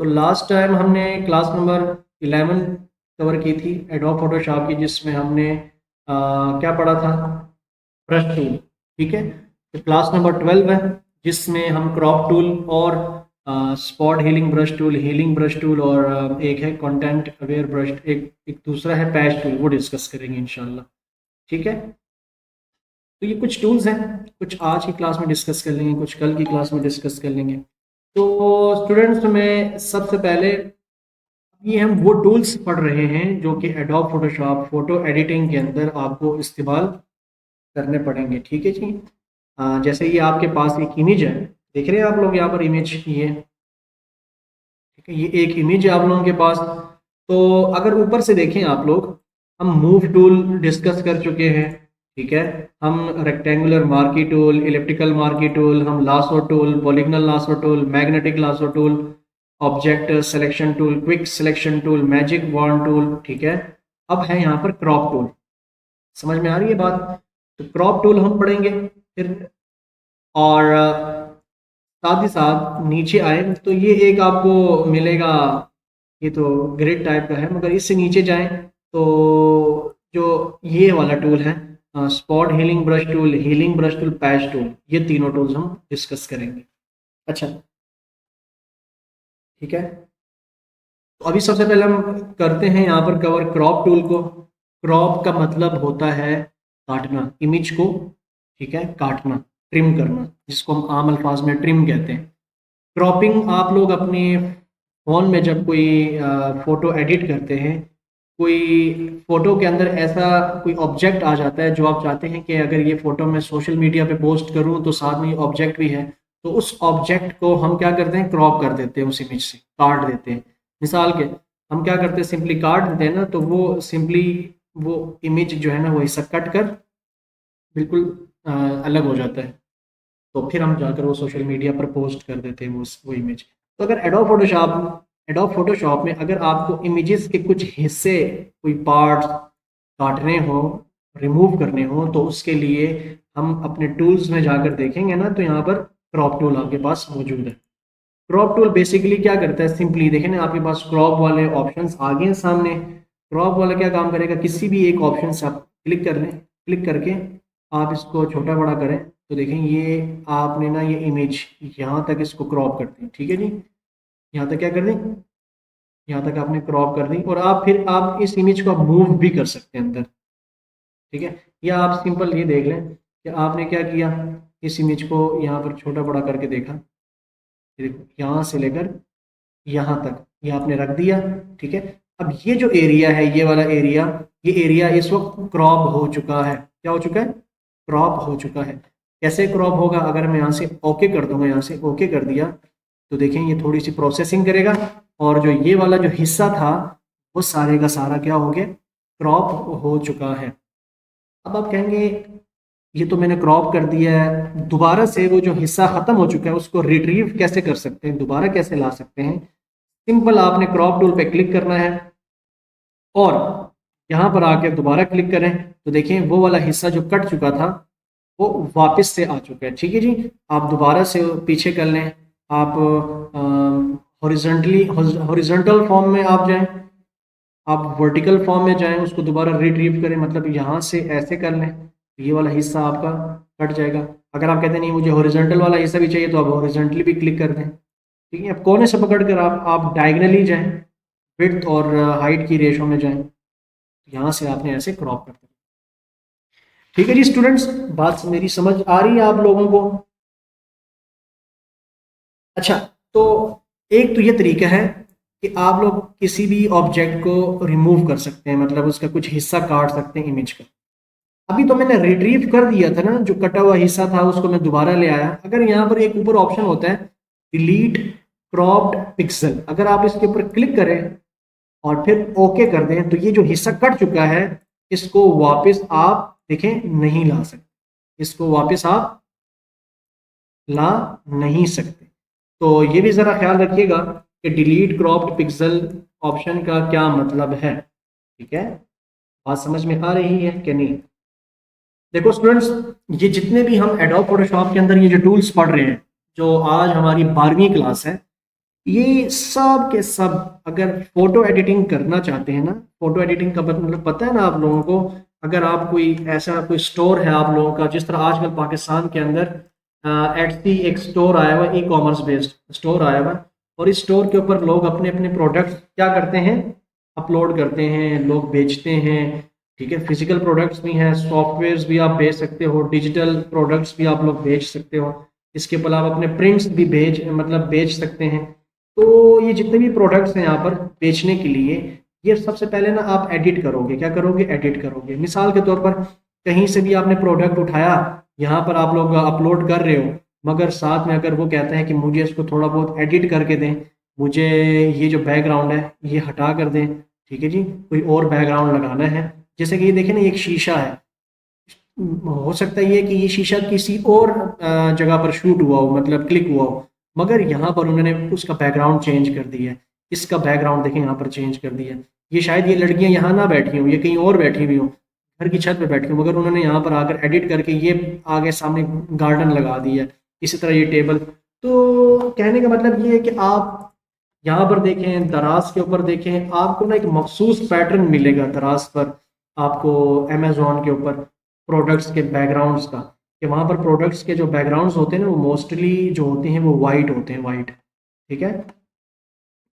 तो last time हमने class number 11 cover की थी एडोब फोटोशॉप की, जिसमें हमने क्या पढ़ा था? Brush tool. ठीक है। तो क्लास नंबर 12 है, जिसमें हम क्रॉप टूल और स्पॉट हीलिंग ब्रश टूल और एक है कंटेंट अवेयर ब्रश, एक दूसरा है पैच टूल, वो डिस्कस करेंगे इंशाल्लाह। ठीक है। तो ये कुछ टूल्स हैं, कुछ आज की क्लास में डिस्कस कर लेंगे, कुछ कल की क्लास में डिस्कस कर लेंगे। तो स्टूडेंट्स में सबसे पहले ये हम वो टूल्स पढ़ रहे हैं जो कि एडोब फोटोशॉप फोटो एडिटिंग के अंदर आपको इस्तेमाल करने पड़ेंगे। ठीक है जी। जैसे ये आपके पास एक इमेज है, देख रहे हैं आप लोग यहाँ पर इमेज ये, ठीक है, ये एक इमेज है आप लोगों के पास। तो अगर ऊपर से देखें आप लोग, हम मूव टूल डिस्कस कर चुके हैं। ठीक है। हम rectangular marquee tool, elliptical marquee tool, हम lasso tool, polygonal lasso tool, magnetic lasso tool, object selection tool, quick selection tool, magic wand tool. ठीक है। अब है यहाँ पर क्रॉप टूल। समझ में आ रही है बात? तो क्रॉप टूल हम पढ़ेंगे फिर। और साथ ही साथ नीचे आए तो ये एक आपको मिलेगा, ये तो ग्रिड टाइप का है, मगर इससे नीचे जाएं तो जो ये वाला टूल है, spot healing brush tool, patch tool, ये तीनों टूल्स हम डिस्कस करेंगे। अच्छा, ठीक है। तो अभी सबसे पहले हम करते हैं यहाँ पर कवर क्रॉप टूल को। क्रॉप का मतलब होता है काटना, इमेज को, ठीक है, काटना, ट्रिम करना, जिसको हम आम अल्फाज में ट्रिम कहते हैं। क्रॉपिंग आप लोग अपने फ़ोन में जब कोई फ़ोटो एडिट करते हैं, कोई फ़ोटो के अंदर ऐसा कोई ऑब्जेक्ट आ जाता है जो आप चाहते हैं कि अगर ये फ़ोटो मैं सोशल मीडिया पे पोस्ट करूं तो साथ में ये ऑब्जेक्ट भी है, तो उस ऑब्जेक्ट को हम क्या करते हैं? क्रॉप कर देते हैं, उस इमेज से काट देते हैं। मिसाल के हम क्या करते हैं, सिंपली काट देते हैं ना, तो वो सिंपली वो इमेज जो है ना, वो हिस्सा कट कर बिल्कुल अलग हो जाता है। तो फिर हम जाकर वो सोशल मीडिया पर पोस्ट कर देते हैं वो इमेज। तो अगर एडोब फोटोशॉप में अगर आपको इमेजेस के कुछ हिस्से, कोई पार्ट्स काटने हो, रिमूव करने हो, तो उसके लिए हम अपने टूल्स में जाकर देखेंगे ना, तो यहाँ पर क्रॉप टूल आपके पास मौजूद है। क्रॉप टूल बेसिकली क्या करता है? सिंपली देखें ना, आपके पास क्रॉप वाले ऑप्शंस आ गए हैं सामने। क्रॉप वाला क्या काम करेगा? किसी भी एक ऑप्शन से आप क्लिक कर लें, क्लिक करके आप इसको छोटा बड़ा करें, तो देखें ये आपने ना ये इमेज यहाँ तक इसको क्रॉप कर दी। ठीक है जी। यहाँ तक क्या कर दी? यहाँ तक आपने क्रॉप कर दी, और आप फिर आप इस इमेज को मूव भी कर सकते हैं अंदर। ठीक है। या आप सिंपल ये देख लें कि आपने क्या किया, इस इमेज को यहाँ पर छोटा बड़ा करके देखा, ये देखो यहाँ से लेकर यहाँ तक ये आपने रख दिया। ठीक है। अब ये जो एरिया है, ये वाला एरिया, ये एरिया इस वक्त क्रॉप हो चुका है। क्या हो चुका है? क्रॉप हो चुका है। कैसे क्रॉप होगा? अगर मैं यहाँ से ओके कर दूंगा, यहाँ से ओके कर दिया, तो देखें ये थोड़ी सी प्रोसेसिंग करेगा, और जो ये वाला जो हिस्सा था वो सारे का सारा क्या हो गया? क्रॉप हो चुका है। अब आप कहेंगे ये तो मैंने क्रॉप कर दिया है, दोबारा से वो जो हिस्सा खत्म हो चुका है उसको रिट्रीव कैसे कर सकते हैं, दोबारा कैसे ला सकते हैं? सिंपल, आपने क्रॉप टूल पे क्लिक करना है और यहाँ पर आके दोबारा क्लिक करें, तो देखें वो वाला हिस्सा जो कट चुका था वो वापस से आ चुका है। ठीक है जी। आप दोबारा से पीछे कर लें, आप हॉरिजॉन्टल फॉर्म में आप जाएं, आप वर्टिकल फॉर्म में जाएं, उसको दोबारा रिट्रीव करें, मतलब यहाँ से ऐसे कर लें, तो ये वाला हिस्सा आपका कट जाएगा। अगर आप कहते हैं नहीं मुझे हॉरिजॉन्टल वाला हिस्सा भी चाहिए, तो आप हॉरिजॉन्टली भी क्लिक कर दें। ठीक है। अब कोने से पकड़ कर आप डायगनली जाएं, विड्थ और हाइट की रेशो में जाएं, यहाँ से आपने ऐसे क्रॉप कर दिया। ठीक है जी स्टूडेंट्स, बात मेरी समझ आ रही है आप लोगों को? अच्छा, तो एक तो ये तरीका है कि आप लोग किसी भी ऑब्जेक्ट को रिमूव कर सकते हैं, मतलब उसका कुछ हिस्सा काट सकते हैं इमेज का। अभी तो मैंने रिट्रीव कर दिया था ना, जो कटा हुआ हिस्सा था उसको मैं दोबारा ले आया। अगर यहाँ पर एक ऊपर ऑप्शन होता है डिलीट क्रॉप्ड पिक्सल, अगर आप इसके ऊपर क्लिक करें और फिर ओके कर दें, तो ये जो हिस्सा कट चुका है इसको वापस आप देखें नहीं ला सकते, इसको वापस आप ला नहीं सकते। तो ये भी ज़रा ख्याल रखिएगा कि डिलीट क्रॉप्ड पिक्सल ऑप्शन का क्या मतलब है। ठीक है, बात समझ में आ रही है कि नहीं? देखो स्टूडेंट्स, ये जितने भी हम एडोब फोटोशॉप के अंदर ये जो टूल्स पढ़ रहे हैं, जो आज हमारी 12वीं क्लास है, ये सब के सब अगर फोटो एडिटिंग करना चाहते हैं ना, फोटो एडिटिंग का मतलब पता है ना आप लोगों को, अगर आप कोई ऐसा कोई स्टोर है आप लोगों का, जिस तरह आजकल पाकिस्तान के अंदर एटसी एक स्टोर आया हुआ, ई कॉमर्स बेस्ड स्टोर आया हुआ, और इस स्टोर के ऊपर लोग अपने अपने प्रोडक्ट्स क्या करते हैं, अपलोड करते हैं, लोग बेचते हैं। ठीक है, फिजिकल प्रोडक्ट्स भी हैं, सॉफ्टवेयर्स भी आप बेच सकते हो, डिजिटल प्रोडक्ट्स भी आप लोग बेच सकते हो। इसके अलावा आप अपने प्रिंट्स भी बेच सकते हैं। तो ये जितने भी प्रोडक्ट्स हैं यहाँ पर बेचने के लिए, ये सबसे पहले ना आप एडिट करोगे, क्या करोगे, एडिट करोगे। मिसाल के तौर पर कहीं से भी आपने प्रोडक्ट उठाया, यहाँ पर आप लोग अपलोड कर रहे हो, मगर साथ में अगर वो कहते हैं कि मुझे इसको थोड़ा बहुत एडिट करके दें, मुझे ये जो बैकग्राउंड है ये हटा कर दें, ठीक है जी, कोई और बैकग्राउंड लगाना है। जैसे कि ये देखें ना, ये एक शीशा है, हो सकता है ये कि ये शीशा किसी और जगह पर शूट हुआ हो, मतलब क्लिक हुआ हो, मगर यहाँ पर उन्होंने उसका बैकग्राउंड चेंज कर दिया है। इसका बैकग्राउंड देखें यहाँ पर चेंज कर दिया है। ये शायद ये लड़कियां यहाँ ना बैठी हों, ये कहीं और बैठी हुई हों, घर की छत पे बैठी हों, मगर उन्होंने यहाँ पर आकर एडिट करके ये आगे सामने गार्डन लगा दिया है। इसी तरह ये टेबल। तो कहने का मतलब ये है कि आप यहाँ पर देखें, दराज के ऊपर देखें, आपको ना एक मखसूस पैटर्न मिलेगा दराज पर, आपको अमेजोन के ऊपर प्रोडक्ट्स के बैकग्राउंड्स का, कि वहाँ पर प्रोडक्ट्स के जो बैकग्राउंड्स होते हैं ना, वो मोस्टली जो होते हैं वो वाइट होते हैं, वाइट। ठीक है,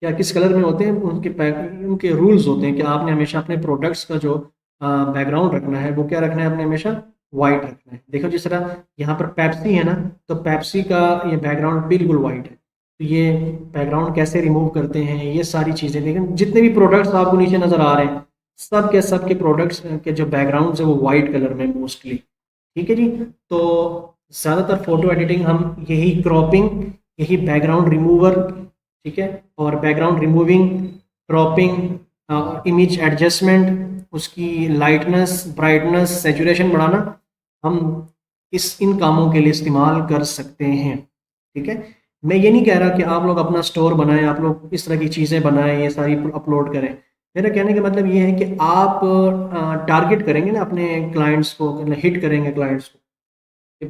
या किस कलर में होते हैं उनके रूल्स होते हैं कि आपने हमेशा अपने प्रोडक्ट्स का जो बैकग्राउंड रखना है वो क्या रखना है, आपने हमेशा वाइट रखना है। देखो जिस तरह यहाँ पर पेप्सी है ना, तो पेप्सी का ये बैकग्राउंड बिल्कुल वाइट है। तो ये बैकग्राउंड कैसे रिमूव करते हैं, ये सारी चीज़ें देखें, जितने भी प्रोडक्ट्स आपको नीचे नज़र आ रहे हैं, सब के प्रोडक्ट्स के जो बैकग्राउंड है वो वाइट कलर में मोस्टली। ठीक है जी। तो ज़्यादातर फोटो एडिटिंग हम यही क्रॉपिंग, यही बैकग्राउंड रिमूवर, ठीक है, और background removing, cropping, image adjustment, उसकी लाइटनेस, ब्राइटनेस, सेचुरेशन बढ़ाना, हम इन कामों के लिए इस्तेमाल कर सकते हैं। ठीक है, मैं ये नहीं कह रहा कि आप लोग अपना स्टोर बनाएं, आप लोग इस तरह की चीज़ें बनाएं, ये सारी अपलोड करें। मेरा कहने का मतलब ये है कि आप टारगेट करेंगे ना अपने क्लाइंट्स को, हिट करेंगे क्लाइंट्स को,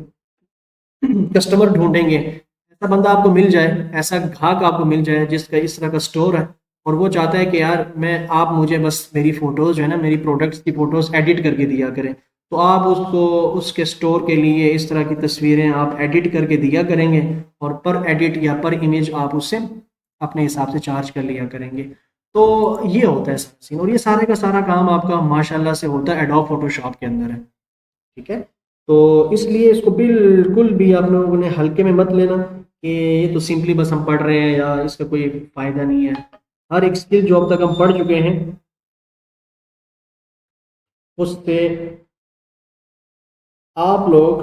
कस्टमर ढूंढेंगे, ऐसा बंदा आपको मिल जाए, ऐसा ग्राहक आपको मिल जाए जिसका इस तरह का स्टोर है, और वो चाहता है कि यार मैं, आप मुझे बस मेरी फ़ोटोज़ जो है ना, मेरी प्रोडक्ट्स की फ़ोटोज़ एडिट करके दिया करें। तो आप उसको, उसके स्टोर के लिए इस तरह की तस्वीरें आप एडिट करके दिया करेंगे, और पर एडिट या पर इमेज आप उससे अपने हिसाब से चार्ज कर लिया करेंगे। तो ये होता है सारा सीन, और ये सारे का सारा काम आपका माशाल्लाह से होता है एडोब फोटोशॉप के अंदर है। ठीक है, तो इसलिए इसको बिल्कुल भी आप लोगों ने हल्के में मत लेना कि ये तो सिंपली बस हम पढ़ रहे हैं या इसका कोई फायदा नहीं है। हर एक स्किल जो अब तक हम पढ़ चुके हैं उससे आप लोग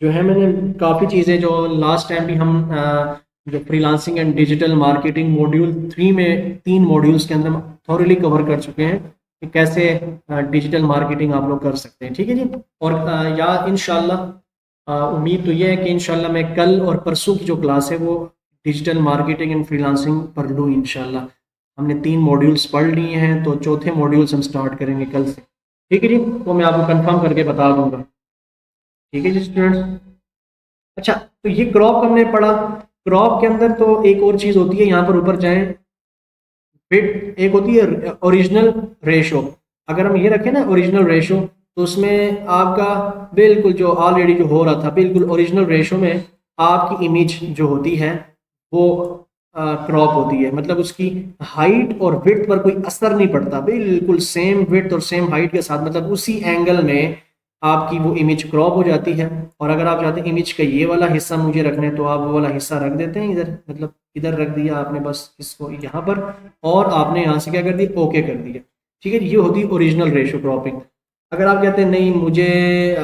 जो है, मैंने काफ़ी चीज़ें जो लास्ट टाइम भी हम जो freelancing and digital marketing module 3 में, 3 मॉड्यूल्स के अंदर थॉरली कवर कर चुके हैं कि कैसे डिजिटल मार्केटिंग आप लोग कर सकते हैं। ठीक है जी। और या इंशाल्लाह उम्मीद तो ये है कि इंशाल्लाह मैं कल और परसों की जो क्लास है वो डिजिटल मार्केटिंग एंड फ्रीलांसिंग पर लूँ इंशाल्लाह। हमने 3 मॉड्यूल्स पढ़ लिए हैं, तो चौथे मॉड्यूल्स हम स्टार्ट करेंगे कल से। ठीक है जी, तो मैं आपको कंफर्म करके बता दूंगा। ठीक है जी स्टूडेंट्स। अच्छा, तो ये क्रॉप हमने पढ़ा। क्रॉप के अंदर तो एक और चीज होती है, यहाँ पर ऊपर जाएं, फिट एक होती है ओरिजिनल रेशो। अगर हम ये रखें ना ओरिजिनल रेशो, तो उसमें आपका बिल्कुल जो ऑलरेडी जो हो रहा था, बिल्कुल ओरिजिनल रेशो में आपकी इमेज जो होती है वो क्रॉप होती है, मतलब उसकी हाइट और विड्थ पर कोई असर नहीं पड़ता, बिल्कुल सेम विड्थ और सेम हाइट के साथ, मतलब उसी एंगल में आपकी वो इमेज क्रॉप हो जाती है। और अगर आप चाहते हैं इमेज का ये वाला हिस्सा मुझे रखना है, तो आप वो वाला हिस्सा रख देते हैं इधर, मतलब इधर रख दिया आपने बस इसको यहाँ पर, और आपने यहाँ से क्या कर दिया, ओके कर दिया। ठीक है, ये होती है ओरिजिनल रेशो क्रॉपिंग। अगर आप कहते हैं नहीं मुझे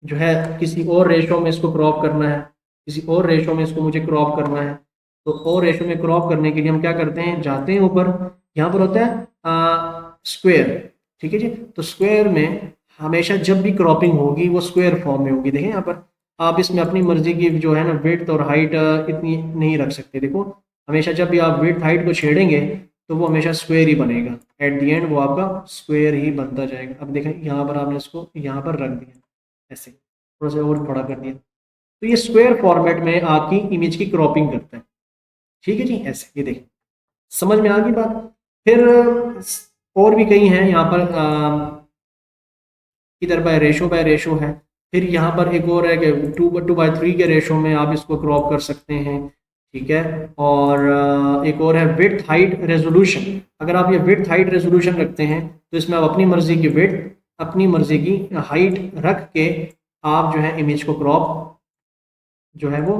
जो है किसी और रेशो में इसको क्रॉप करना है, किसी और रेशो में इसको मुझे क्रॉप करना है, तो और रेशो में क्रॉप करने के लिए हम क्या करते हैं, जाते हैं ऊपर, यहाँ पर होता है स्क्वायर। ठीक है जी, तो स्क्वायर में हमेशा जब भी क्रॉपिंग होगी वो स्क्वायर फॉर्म में होगी। देखें यहाँ पर, आप इसमें अपनी मर्जी की जो है ना विड्थ और हाइट इतनी नहीं रख सकते। देखो, हमेशा जब भी आप विड्थ हाइट को छेड़ेंगे तो वो हमेशा स्क्वायर ही बनेगा, एट दी एंड वो आपका स्क्वायर ही बनता जाएगा। अब देखें यहाँ पर आपने इसको यहाँ पर रख दिया, ऐसे थोड़ा सा और बड़ा कर दिया, तो ये स्क्वायर फॉर्मेट में आपकी इमेज की क्रॉपिंग करता है। ठीक है जी, ऐसे ये देखिए, समझ में आ गई बात। फिर और भी कई हैं यहाँ पर, इधर बाय रेशो है। फिर यहाँ पर एक और है कि 2:3 के रेशो में आप इसको क्रॉप कर सकते हैं, ठीक है। और एक और है विड्थ हाइट रेजोल्यूशन। अगर आप ये विड्थ हाइट रेजोल्यूशन रखते हैं तो इसमें आप अपनी मर्जी की विड्थ, अपनी मर्जी की हाइट रख के आप जो है इमेज को क्रॉप जो है वो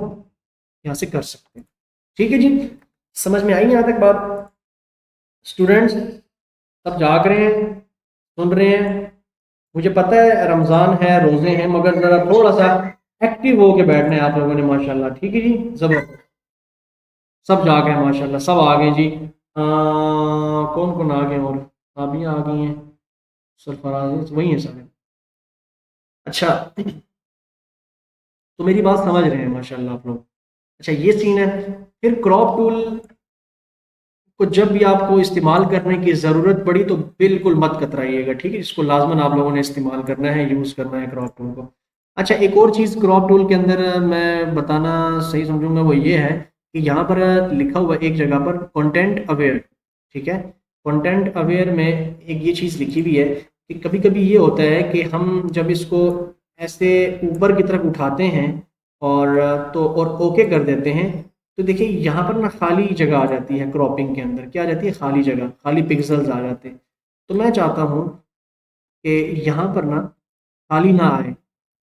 यहाँ से कर सकते हैं। ठीक है जी, समझ में आई यहाँ तक बात? स्टूडेंट्स सब जाग रहे हैं, सुन रहे हैं? मुझे पता है रमज़ान है, रोज़े हैं, मगर ज़रा थोड़ा सा एक्टिव होके बैठना है आप लोगों ने माशाल्लाह। ठीक है जी, ज़बरदस्त, सब जाग गए माशाल्लाह, सब आ गए जी। कौन कौन आ गए? और भाभी आ गई हैं, सरफराज वही है सारे। अच्छा, तो मेरी बात समझ रहे हैं माशाल्लाह आप लोग। अच्छा, ये सीन है। फिर क्रॉप टूल को जब भी आपको इस्तेमाल करने की ज़रूरत पड़ी तो बिल्कुल मत कतराइएगा, ठीक है। इसको लाजमन आप लोगों ने इस्तेमाल करना है, यूज़ करना है क्रॉप टूल को। अच्छा, एक और चीज़ क्रॉप टूल के अंदर मैं बताना सही समझूंगा वो ये है कि यहाँ पर लिखा हुआ है एक जगह पर कंटेंट अवेयर, ठीक है। कंटेंट अवेयर में एक ये चीज़ लिखी हुई है कि कभी कभी ये होता है कि हम जब इसको ऐसे ऊपर की तरफ उठाते हैं और तो और ओके कर देते हैं, तो देखिए यहाँ पर ना खाली जगह आ जाती है, क्रॉपिंग के अंदर क्या आ जाती है? खाली जगह, खाली पिक्सल्स आ जाते हैं। तो मैं चाहता हूँ कि यहाँ पर ना खाली ना आए,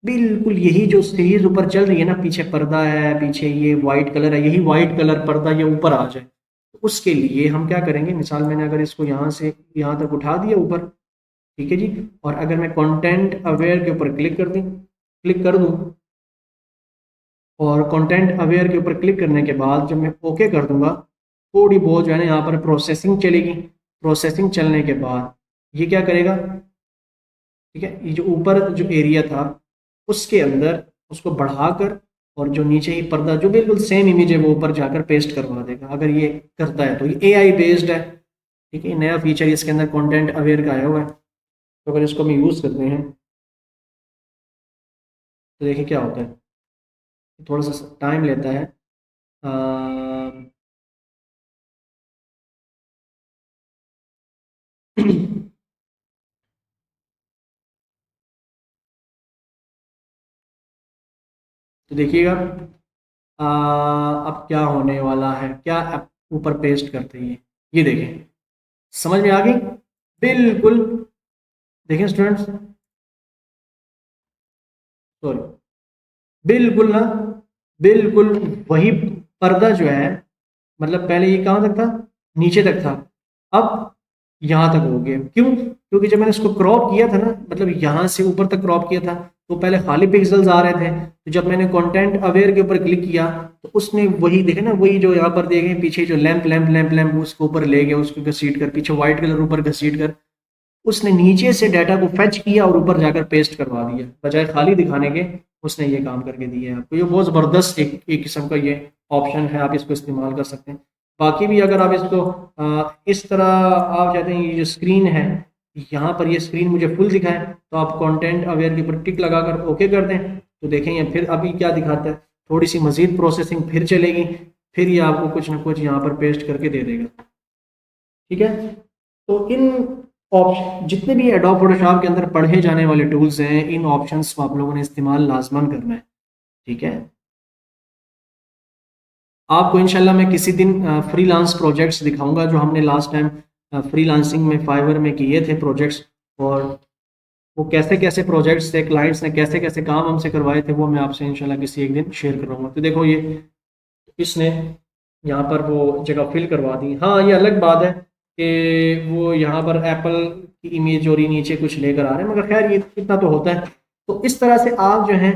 बिल्कुल यही जो सीरीज ऊपर चल रही है ना, पीछे पर्दा है, पीछे ये वाइट कलर है, यही वाइट कलर पर्दा ये ऊपर आ जाए। तो उसके लिए हम क्या करेंगे, मिसाल मैंने अगर इसको यहाँ से यहाँ तक उठा दिया ऊपर, ठीक है जी, और अगर मैं कंटेंट अवेयर के ऊपर क्लिक कर दूँ, और कंटेंट अवेयर के ऊपर क्लिक करने के बाद जब मैं ओके कर दूंगा, थोड़ी बहुत जो है ना यहाँ पर प्रोसेसिंग चलेगी। प्रोसेसिंग चलने के बाद ये क्या करेगा, ठीक है, ये जो ऊपर जो एरिया था उसके अंदर उसको बढ़ाकर और जो नीचे ही पर्दा जो बिल्कुल सेम इमेज है वो ऊपर जाकर पेस्ट करवा देगा। अगर ये करता है तो ये एआई बेस्ड है, ठीक है, नया फीचर इसके अंदर कंटेंट अवेयर का आया हुआ है। तो अगर इसको हम यूज़ करते हैं तो देखिए क्या होता है, थोड़ा सा टाइम लेता है। तो देखिएगा अब क्या होने वाला है, क्या आप ऊपर पेस्ट करते हैं, ये देखें, समझ में आ गई बिल्कुल। देखें स्टूडेंट्स, सॉरी, बिल्कुल ना, बिल्कुल वही पर्दा जो है, मतलब पहले ये कहाँ तक था? नीचे तक था, अब यहाँ तक हो गया। क्यों? क्योंकि जब मैंने इसको क्रॉप किया था ना, मतलब यहाँ से ऊपर तक क्रॉप किया था, तो पहले खाली पिक्सल्स आ रहे थे। तो जब मैंने कंटेंट अवेयर के ऊपर क्लिक किया तो उसने वही देखे ना, वही जो यहाँ पर देखे पीछे जो लैंप लैंप लैंप लैंप उसको ऊपर ले गया, उसको घसीट कर पीछे व्हाइट कलर ऊपर घसीट कर उसने नीचे से डाटा को फेच किया और ऊपर जाकर पेस्ट करवा दिया, बजाय खाली दिखाने के उसने ये काम करके दिया है आपको। ये बहुत ज़बरदस्त एक किस्म का ये ऑप्शन है, आप इसको इस्तेमाल कर सकते हैं। बाकी भी अगर आप इसको इस तरह आप चाहते हैं, ये जो स्क्रीन है यहाँ पर ये स्क्रीन मुझे फुल दिखाए, तो आप कंटेंट अवेयर के ऊपर टिक लगाकर ओके कर दें, तो देखेंगे फिर अभी क्या दिखाता है, थोड़ी सी मजीद प्रोसेसिंग फिर चलेगी, फिर ये आपको कुछ ना कुछ यहाँ पर पेस्ट करके दे देगा। ठीक है, तो इन ऑप्शन जितने भी एडोब फोटोशॉप के अंदर पढ़े जाने वाले टूल्स हैं, इन ऑप्शंस को आप लोगों ने इस्तेमाल लाजमन करना है। ठीक है, आपको इंशाल्लाह मैं किसी दिन फ्रीलांस प्रोजेक्ट्स दिखाऊंगा जो हमने लास्ट टाइम फ्रीलांसिंग में फाइवर में किए थे प्रोजेक्ट्स, और वो कैसे कैसे प्रोजेक्ट्स थे, क्लाइंट्स ने कैसे कैसे काम हमसे करवाए थे, वो मैं आपसे इंशाल्लाह किसी एक दिन शेयर करूँगा। तो देखो ये इसने यहाँ पर वो जगह फिल करवा दी। हाँ, ये अलग बात है कि वो यहाँ पर एप्पल की इमेज और ही नीचे कुछ लेकर आ रहे हैं, मगर खैर ये इतना तो होता है। तो इस तरह से आप जो है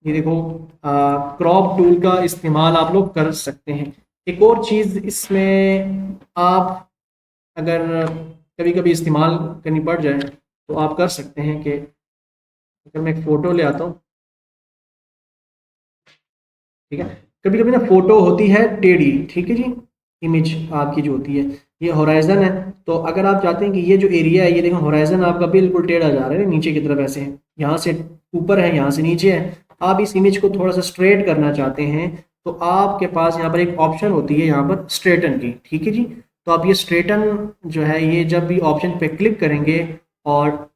ये देखो क्रॉप टूल का इस्तेमाल आप लोग कर सकते हैं। एक और चीज़ इसमें आप अगर कभी कभी इस्तेमाल करनी पड़ जाए तो आप कर सकते हैं कि अगर मैं एक फ़ोटो ले आता हूँ, ठीक है, कभी कभी ना फोटो होती है टेढ़ी, ठीक है जी, इमेज आपकी जो होती है ये होराइजन है, तो अगर आप चाहते हैं कि ये जो एरिया है ये देखो होराइजन आपका बिल्कुल टेढ़ा जा रहा है नीचे की तरफ, ऐसे यहाँ से ऊपर है यहाँ से नीचे है, आप इस इमेज को थोड़ा सा स्ट्रेट करना चाहते हैं, तो आपके पास यहाँ पर एक ऑप्शन होती है यहाँ पर स्ट्रेटन की, ठीक है जी। तो आप ये स्ट्रेटन जो है, ये जब भी ऑप्शन पे क्लिक करेंगे और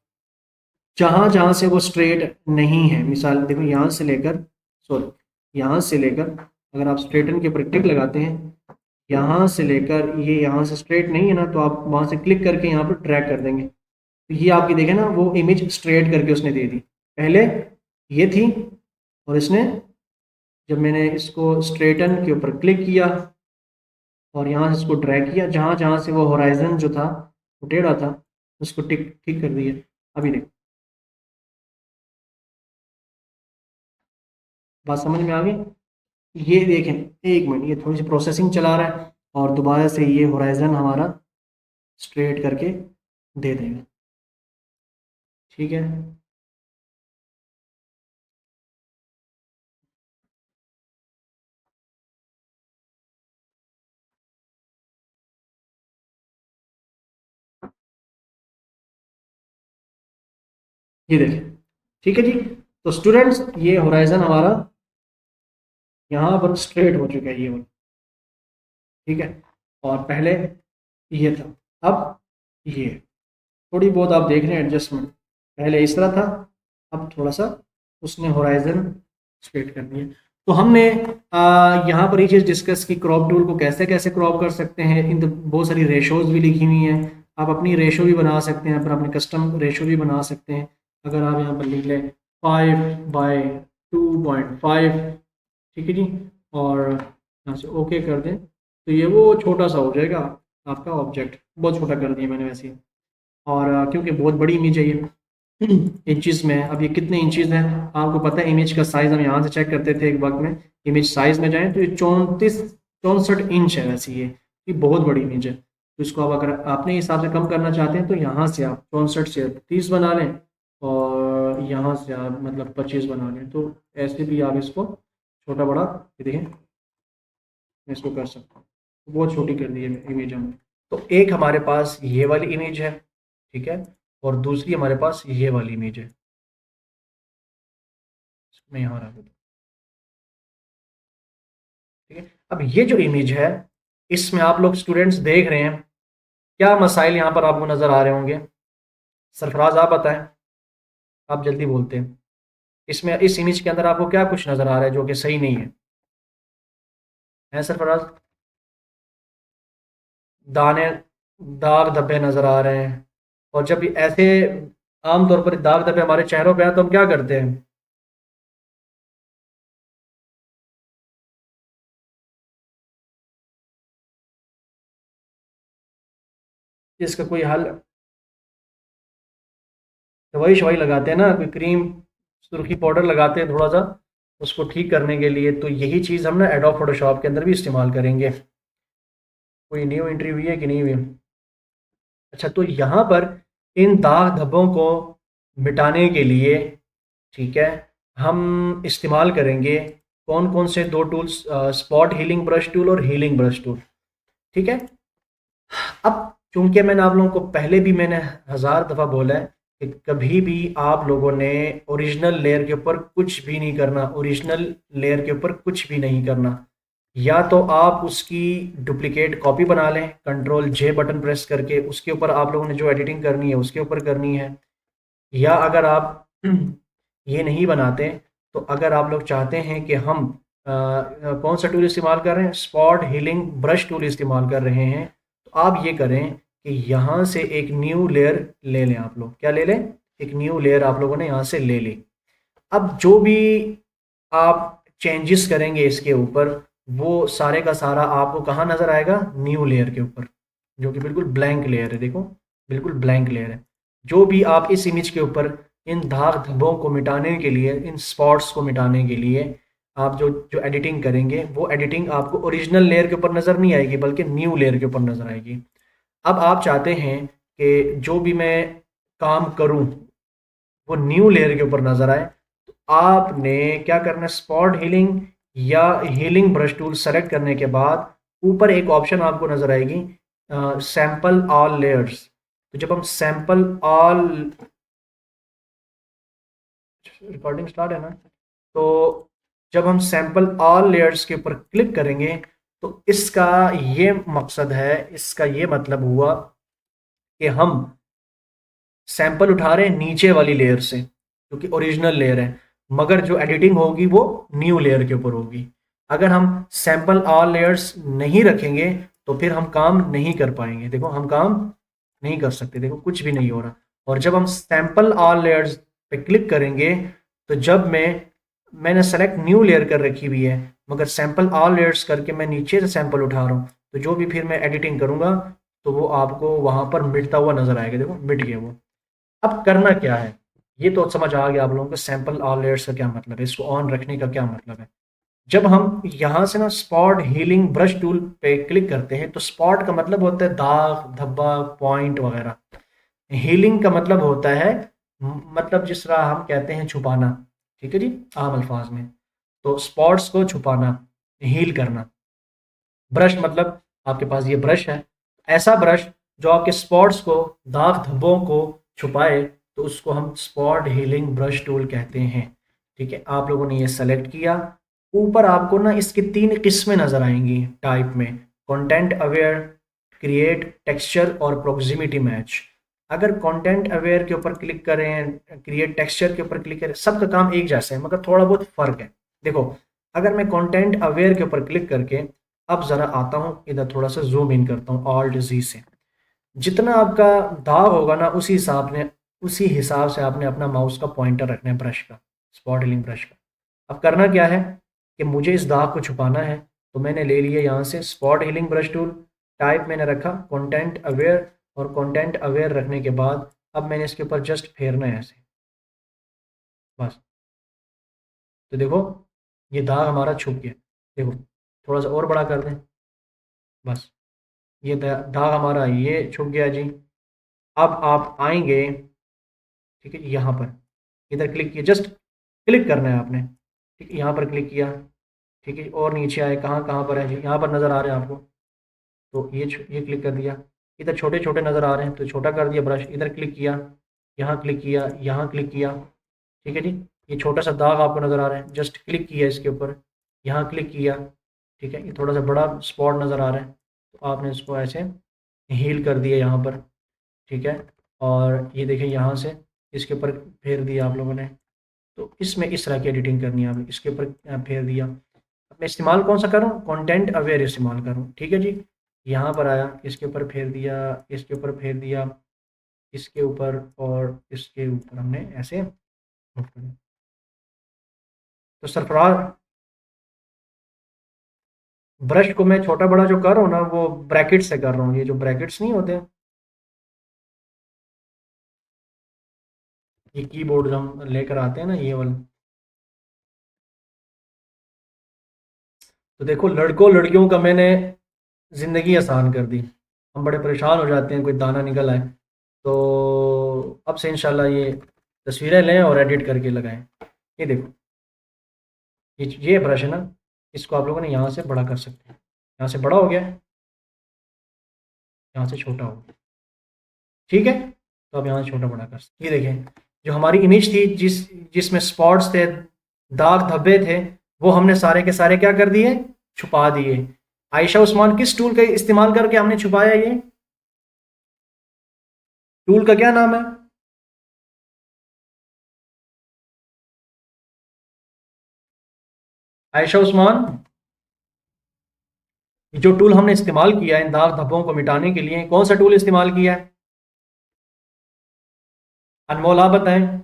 जहाँ जहाँ से वो स्ट्रेट नहीं है, मिसाल देखो यहाँ से लेकर, सॉरी यहाँ से लेकर, अगर आप स्ट्रेटन के ऊपर क्लिक लगाते हैं, यहाँ से लेकर ये यहाँ से स्ट्रेट नहीं है ना, तो आप वहाँ से क्लिक करके यहाँ पर ड्रैग कर देंगे, तो ये आपकी देखें ना वो इमेज स्ट्रेट करके उसने दे दी। पहले ये थी, और इसने जब मैंने इसको स्ट्रेटन के ऊपर क्लिक किया और यहाँ से इसको ड्रैग किया, जहाँ जहाँ से वो होराइजन जो था, वो टेढ़ा था, उसको टिक ठीक कर दिया। अभी देखो बात समझ में आ गई। ये देखें, एक मिनट, ये थोड़ी सी प्रोसेसिंग चला रहा है और दोबारा से ये होराइजन हमारा स्ट्रेट करके दे देगा, ठीक है। ये देखें, ठीक है जी। तो स्टूडेंट्स, ये होराइजन हमारा यहाँ पर स्ट्रेट हो चुका है, ये वाला, ठीक है। और पहले ये था, अब ये थोड़ी बहुत आप देख रहे हैं एडजस्टमेंट, पहले इस तरह था, अब थोड़ा सा उसने होराइजन स्ट्रेट कर दिया। तो हमने यहाँ पर ये चीज़ डिस्कस की, क्रॉप टूल को कैसे कैसे क्रॉप कर सकते हैं। इन बहुत सारी रेशोज भी लिखी हुई हैं, आप अपनी रेशो भी बना सकते हैं, पर अपने कस्टम रेशो भी बना सकते हैं। अगर आप यहाँ पर लिख लें 5/2.5, ठीक है जी, और यहाँ से ओके कर दें, तो ये वो छोटा सा हो जाएगा आपका ऑब्जेक्ट, बहुत छोटा कर दिया मैंने वैसे ही। और क्योंकि बहुत बड़ी इमेज है ये, इंचज़ में, अब ये कितने इंचज़ हैं आपको पता है। इमेज का साइज़ हम यहाँ से चेक करते थे एक वक्त में, इमेज साइज़ में जाएं तो ये 64 इंच है वैसे, ये बहुत बड़ी इमेज है। तो इसको अब अगर अपने हिसाब से कम करना चाहते हैं तो यहाँ से आप 64 से 30 बना लें, और यहाँ से आप मतलब 25 बना लें, तो ऐसे भी आप इसको छोटा बड़ा, ये देखें, मैं इसको कर सकता हूँ, बहुत छोटी कर दी है इमेज हमने। तो एक हमारे पास ये वाली इमेज है, ठीक है, और दूसरी हमारे पास ये वाली इमेज है, मैं यहाँ रख दूँ, ठीक है। अब ये जो इमेज है, इसमें आप लोग स्टूडेंट्स देख रहे हैं, क्या मसाइल यहाँ पर आपको नज़र आ रहे होंगे। सरफराज आप बताएं, आप जल्दी बोलते हैं, इसमें इस इमेज के अंदर आपको क्या कुछ नज़र आ रहा है जो कि सही नहीं है सरफराज। दाने, दाग धब्बे नज़र आ रहे हैं, और जब ये ऐसे आमतौर पर दाग धब्बे हमारे चेहरों पे आए तो हम क्या करते हैं। इसका कोई हल, दवाई शवाई लगाते हैं ना, कोई क्रीम, सुर्खी पाउडर लगाते हैं थोड़ा सा उसको ठीक करने के लिए। तो यही चीज़ हम ना एडोब फोटोशॉप के अंदर भी इस्तेमाल करेंगे। कोई न्यू एंट्री हुई है कि नहीं हुई। अच्छा, तो यहाँ पर इन दाग धब्बों को मिटाने के लिए, ठीक है, हम इस्तेमाल करेंगे कौन कौन से दो tools, spot healing brush tool और हीलिंग ब्रश टूल, ठीक है। अब चूंकि मैंने आप लोगों को पहले भी मैंने 1000 दफ़ा बोला है कि कभी भी आप लोगों ने ओरिजिनल लेयर के ऊपर कुछ भी नहीं करना, ओरिजिनल लेयर के ऊपर कुछ भी नहीं करना। या तो आप उसकी डुप्लीकेट कॉपी बना लें, कंट्रोल जे बटन प्रेस करके, उसके ऊपर आप लोगों ने जो एडिटिंग करनी है उसके ऊपर करनी है। या अगर आप ये नहीं बनाते, तो अगर आप लोग चाहते हैं कि हम कौन सा टूल इस्तेमाल कर रहे हैं, स्पॉट हीलिंग ब्रश टूल इस्तेमाल कर रहे हैं, तो आप ये करें कि यहाँ से एक न्यू लेयर ले लें। आप लोग क्या ले लें, एक न्यू लेयर आप लोगों ने यहाँ से ले ली। अब जो भी आप चेंजेस करेंगे इसके ऊपर, वो सारे का सारा आपको कहाँ नज़र आएगा, न्यू लेयर के ऊपर, जो कि बिल्कुल ब्लैंक लेयर है। देखो बिल्कुल ब्लैंक लेयर है। जो भी आप इस इमेज के ऊपर इन दाग धब्बों को मिटाने के लिए, इन स्पॉट्स को मिटाने के लिए आप जो जो एडिटिंग करेंगे, वो एडिटिंग आपको ओरिजिनल लेयर के ऊपर नज़र नहीं आएगी, बल्कि न्यू लेयर के ऊपर नज़र आएगी। अब आप चाहते हैं कि जो भी मैं काम करूं वो न्यू लेयर के ऊपर नज़र आए, तो आपने क्या करना है, स्पॉट हीलिंग या हीलिंग ब्रश टूल सेलेक्ट करने के बाद ऊपर एक ऑप्शन आपको नज़र आएगी, सैंपल ऑल लेयर्स। तो जब हम सैंपल ऑल, रिकॉर्डिंग स्टार्ट है ना, तो जब हम सैंपल ऑल लेयर्स के ऊपर क्लिक करेंगे तो इसका ये मकसद है, इसका ये मतलब हुआ कि हम सैंपल उठा रहे हैं नीचे वाली लेयर से क्योंकि ओरिजिनल लेयर है, मगर जो एडिटिंग होगी वो न्यू लेयर के ऊपर होगी। अगर हम सैंपल ऑल लेयर्स नहीं रखेंगे तो फिर हम काम नहीं कर पाएंगे। देखो हम काम नहीं कर सकते, देखो कुछ भी नहीं हो रहा। और जब हम सैंपल ऑल लेयर्स पे क्लिक करेंगे तो जब मैंने सेलेक्ट न्यू लेयर कर रखी हुई है मगर सैंपल ऑल लेयर्स करके मैं नीचे से सैंपल उठा रहा हूँ, तो जो भी फिर मैं एडिटिंग करूँगा तो वो आपको वहाँ पर मिटता हुआ नजर आएगा। देखो मिट गया वो। अब करना क्या है, ये तो समझ आ गया आप लोगों को सैंपल ऑल लेयर्स का क्या मतलब है, इसको ऑन रखने का क्या मतलब है। जब हम यहाँ से ना स्पॉट हीलिंग ब्रश टूल पे क्लिक करते हैं तो स्पॉट का मतलब होता है दाग धब्बा पॉइंट वगैरह। हीलिंग का मतलब होता है मतलब जिस तरह हम कहते हैं छुपाना, ठीक है जी आम अल्फाज में। तो स्पॉट्स को छुपाना, हील करना। ब्रश मतलब आपके पास ये ब्रश है, ऐसा ब्रश जो आपके स्पॉट्स को दाग धब्बों को छुपाए तो उसको हम स्पॉट हीलिंग ब्रश टूल कहते हैं। ठीक है, आप लोगों ने ये सेलेक्ट किया। ऊपर आपको ना इसकी 3 किस्में नज़र आएंगी टाइप में, कंटेंट अवेयर, क्रिएट, टेक्सचर और प्रॉक्सिमिटी मैच। अगर कंटेंट अवेयर के ऊपर क्लिक करें, क्रिएट टेक्सचर के ऊपर क्लिक करें, सबका काम एक जैसा है मगर थोड़ा बहुत फ़र्क है। देखो अगर मैं कंटेंट अवेयर के ऊपर क्लिक करके अब ज़रा आता हूँ इधर, थोड़ा सा जूम इन करता हूँ ऑल्ट जी से, जितना आपका दाग होगा ना उसी हिसाब से आपने अपना माउस का पॉइंटर रखना है ब्रश का, स्पॉट हीलिंग ब्रश का। अब करना क्या है कि मुझे इस दाग को छुपाना है, तो मैंने ले लिया यहाँ से spot healing brush tool, type मैंने रखा कंटेंट अवेयर, और कंटेंट अवेयर रखने के बाद अब मैंने इसके ऊपर जस्ट फेरना है ऐसे, बस। तो देखो ये दाग हमारा छुप गया। देखो थोड़ा सा और बड़ा कर दें, बस ये दाग हमारा ये छुप गया जी। अब आप आएंगे, ठीक है, यहाँ पर इधर क्लिक किया, जस्ट क्लिक करना है आपने, ठीक है, यहाँ पर क्लिक किया, ठीक है, और नीचे आए, कहाँ कहाँ पर है जी, यहाँ पर नज़र आ रहे हैं आपको, तो ये क्लिक कर दिया। इधर छोटे छोटे नज़र आ रहे हैं तो छोटा कर दिया ब्रश, इधर क्लिक किया, यहाँ क्लिक किया, यहाँ क्लिक किया, ठीक है जी। ये छोटा सा दाग आपको नज़र आ रहा है, जस्ट क्लिक किया इसके ऊपर, यहाँ क्लिक किया, ठीक है, ये थोड़ा सा बड़ा स्पॉट नज़र आ रहा है तो आपने इसको ऐसे हील कर दिया यहाँ पर, ठीक है। और ये देखें यहाँ से इसके ऊपर फेर दिया आप लोगों ने, तो इसमें इस तरह की एडिटिंग करनी है आपने, इसके ऊपर फेर दिया। अब मैं इस्तेमाल कौन सा करूँ, कंटेंट अवेयर इस्तेमाल करूँ, ठीक है जी। यहाँ पर आया, इसके ऊपर फेर दिया, इसके ऊपर फेर दिया, इसके ऊपर और इसके ऊपर हमने ऐसे move कर दिया। तो सरफराज ब्रश को मैं छोटा बड़ा जो कर रहा हूँ ना वो ब्रैकेट से कर रहा हूँ, ये जो ब्रैकेट्स नहीं होते, ये कीबोर्ड जो हम लेकर आते हैं ना ये वाला। तो देखो लड़कों लड़कियों का मैंने ज़िंदगी आसान कर दी। हम बड़े परेशान हो जाते हैं कोई दाना निकल आए, तो अब से इंशाल्लाह ये तस्वीरें लें और एडिट करके लगाएं। ये देखो ये ब्रश है ना, इसको आप लोगों ने यहाँ से बड़ा कर सकते हैं, यहाँ से बड़ा हो गया, यहाँ से छोटा हो गया, ठीक है। तो अब यहाँ से छोटा बड़ा कर सकते। ये देखें जो हमारी इमेज थी जिसमें स्पॉट्स थे, दाग धब्बे थे, वो हमने सारे के सारे क्या कर दिए, छुपा दिए। आयशा उस्मान किस टूल का इस्तेमाल करके हमने छुपाया, ये टूल का क्या नाम है, आयशा उस्मान। जो टूल हमने इस्तेमाल किया है इन दाग धब्बों को मिटाने के लिए, कौन सा टूल इस्तेमाल किया है, अनमोल आप बताएं।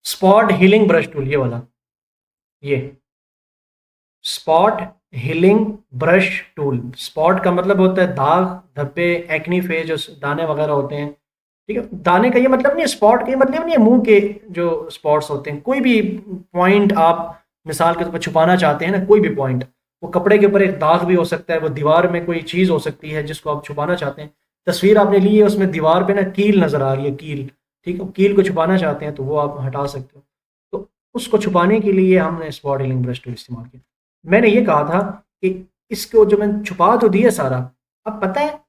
स्पॉट हीलिंग ब्रश टूल, ये वाला, ये spot healing brush tool. Spot का मतलब होता है दाग धब्बे, एक्नी फेज जो दाने वगैरह होते हैं, ठीक है। दाने का ये मतलब नहीं है, स्पॉट का ये मतलब नहीं है मुंह के जो स्पॉट्स होते हैं, कोई भी पॉइंट आप मिसाल के तौर पर छुपाना चाहते हैं ना, कोई भी पॉइंट, वो कपड़े के ऊपर एक दाग भी हो सकता है, वो दीवार में कोई चीज़ हो सकती है जिसको आप छुपाना चाहते हैं। तस्वीर आपने ली है उसमें दीवार पे ना कील नज़र आ रही है, कील, ठीक है, कील को छुपाना चाहते हैं तो वो आप हटा सकते हो। तो उसको छुपाने के लिए हमने स्पॉट हीलिंग ब्रश टूल इस्तेमाल किया। मैंने ये कहा था कि इसको जो मैंने छुपा तो दिया सारा, अब पता है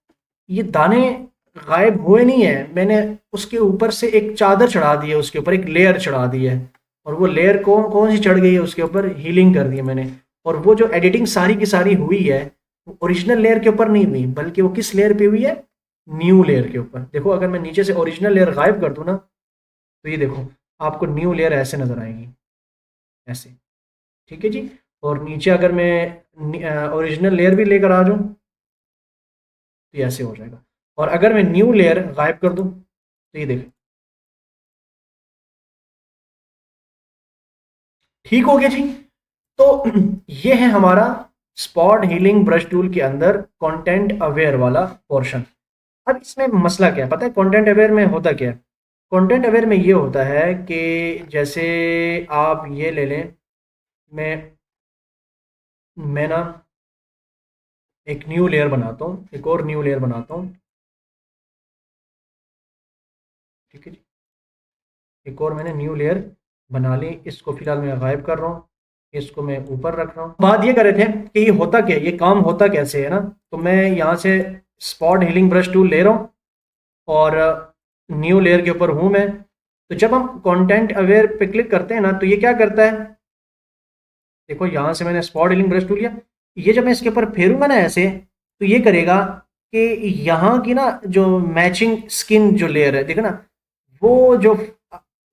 ये दाने गायब हुए नहीं है, मैंने उसके ऊपर से एक चादर चढ़ा दी है, उसके ऊपर एक लेयर चढ़ा दी है, और वो लेयर कौन सी चढ़ गई है उसके ऊपर, हीलिंग कर दी है मैंने। और वो जो एडिटिंग सारी की सारी हुई है वो ओरिजिनल लेयर के ऊपर नहीं हुई, बल्कि वो किस लेयर पे हुई है, न्यू लेयर के ऊपर। देखो अगर मैं नीचे से ओरिजिनल लेयर गायब कर दूं ना, तो ये देखो आपको न्यू लेयर ऐसे नजर आएगी, ऐसे। ठीक है जी। और नीचे अगर मैं ओरिजिनल लेयर भी लेकर आ जाऊं तो ये ऐसे हो जाएगा। और अगर मैं न्यू लेयर गायब कर दूं तो ये देखो, ठीक हो गया जी। तो ये है हमारा स्पॉट हीलिंग ब्रश टूल के अंदर कंटेंट अवेयर वाला पोर्शन। अब इसमें मसला क्या है पता है, कंटेंट अवेयर में होता क्या है, कंटेंट अवेयर में ये होता है कि जैसे आप ये ले लें, मैं मैं ना एक न्यू लेयर बनाता हूँ, एक और न्यू लेयर बनाता हूँ। ठीक है जी। एक और मैंने न्यू लेयर बना ली, इसको फिलहाल मैं गायब कर रहा हूँ, इसको मैं ऊपर रख रहा हूँ। बात ये कर रहे थे कि ये होता क्या है, ये काम होता कैसे है ना। तो मैं यहाँ से स्पॉट हीलिंग ब्रश टूल ले रहा हूँ और न्यू लेयर के ऊपर हूँ मैं। तो जब हम कंटेंट अवेयर पे क्लिक करते हैं ना, तो ये क्या करता है, देखो यहाँ से मैंने स्पॉट हीलिंग ब्रश टूल लिया, ये जब मैं इसके ऊपर फेरूंगा ना ऐसे, तो ये करेगा कि यहाँ की ना जो मैचिंग स्किन जो लेयर है, देखो ना, वो जो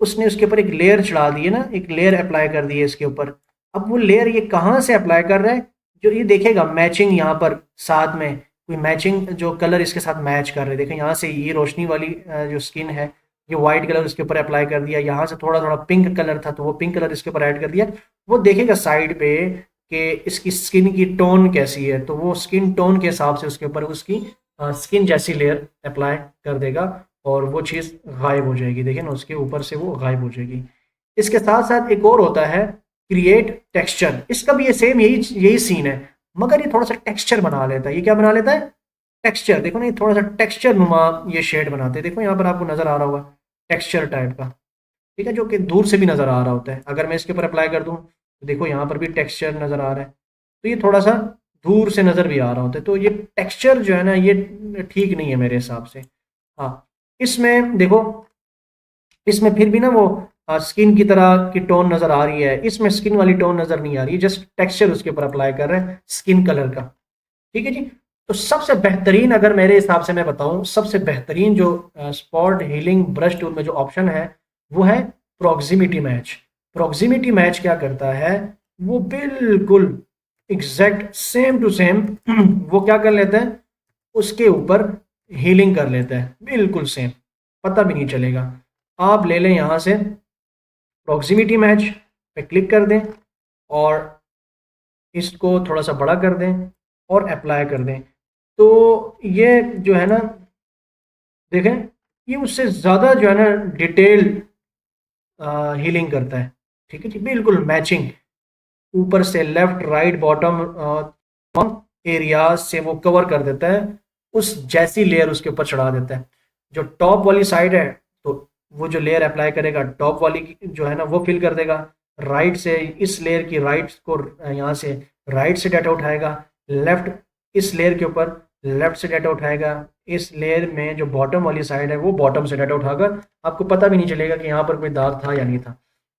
उसने उसके ऊपर एक लेयर चढ़ा दी है ना, एक लेयर अप्लाई कर दी है इसके ऊपर। अब वो लेयर ये कहाँ से अप्लाई कर रहा है, जो ये देखेगा मैचिंग यहाँ पर साथ में कोई मैचिंग जो कलर इसके साथ मैच कर रहे हैं। देखें यहाँ से ये रोशनी वाली जो स्किन है, ये वाइट कलर इसके ऊपर अप्लाई कर दिया, यहाँ से थोड़ा थोड़ा पिंक कलर था तो वो पिंक कलर इसके ऊपर ऐड कर दिया। वो देखेगा साइड पे कि इसकी स्किन की टोन कैसी है, तो वो स्किन टोन के हिसाब से उसके ऊपर उसकी स्किन जैसी लेयर अप्लाई कर देगा और वो चीज़ गायब हो जाएगी। देखिए ना उसके ऊपर से वो गायब हो जाएगी। इसके साथ साथ एक और होता है क्रिएट टेक्सचर, इसका भी ये सेम यही यही सीन है, मगर ये थोड़ा सा टेक्सचर बना लेता है। ये क्या बना लेता है, टेक्सचर। देखो ना ये थोड़ा सा टेक्सचर नुमा ये शेड बनाते हैं, देखो यहाँ पर आपको नजर आ रहा होगा टेक्सचर टाइप का। ठीक है, जो कि दूर से भी नजर आ रहा होता है। अगर मैं इसके ऊपर अप्लाई कर दूं तो देखो यहाँ पर भी टेक्सचर नजर आ रहा है, तो ये थोड़ा सा दूर से नजर भी आ रहा होता है। तो ये टेक्सचर जो है ना ये ठीक नहीं है मेरे हिसाब से। हाँ, इसमें देखो, इसमें फिर भी ना वो स्किन की तरह की टोन नजर आ रही है, इसमें स्किन वाली टोन नजर नहीं आ रही, जस्ट टेक्सचर उसके ऊपर अप्लाई कर रहे हैं स्किन कलर का। ठीक है जी। तो सबसे बेहतरीन अगर मेरे हिसाब से मैं बताऊं, सबसे बेहतरीन जो स्पॉट हीलिंग ब्रश टूल में जो ऑप्शन है वो है प्रॉक्सिमिटी मैच। प्रॉक्सिमिटी मैच क्या करता है, वो बिल्कुल एग्जैक्ट सेम टू सेम वो क्या कर लेता है, उसके ऊपर हीलिंग कर लेता है बिल्कुल सेम, पता भी नहीं चलेगा। आप ले लें यहाँ से प्रॉक्सिमिटी मैच पे क्लिक कर दें और इसको थोड़ा सा बड़ा कर दें और अप्लाई कर दें, तो ये जो है ना, देखें, ये उससे ज़्यादा जो है ना डिटेल हीलिंग करता है। ठीक है जी, बिल्कुल मैचिंग, ऊपर से लेफ्ट राइट बॉटम एरियाज से वो कवर कर देता है, उस जैसी लेयर उसके ऊपर चढ़ा देता है। जो टॉप वाली साइड है तो वो जो लेयर अप्लाई करेगा टॉप वाली जो है ना वो फिल कर देगा, राइट से इस लेयर की राइट को यहाँ से राइट से डाटा उठाएगा, लेफ्ट इस लेयर के ऊपर लेफ्ट से डाटा उठाएगा, इस लेयर में जो बॉटम वाली साइड है वो बॉटम से डाटा उठाकर आपको पता भी नहीं चलेगा कि यहाँ पर कोई दाग था या नहीं था।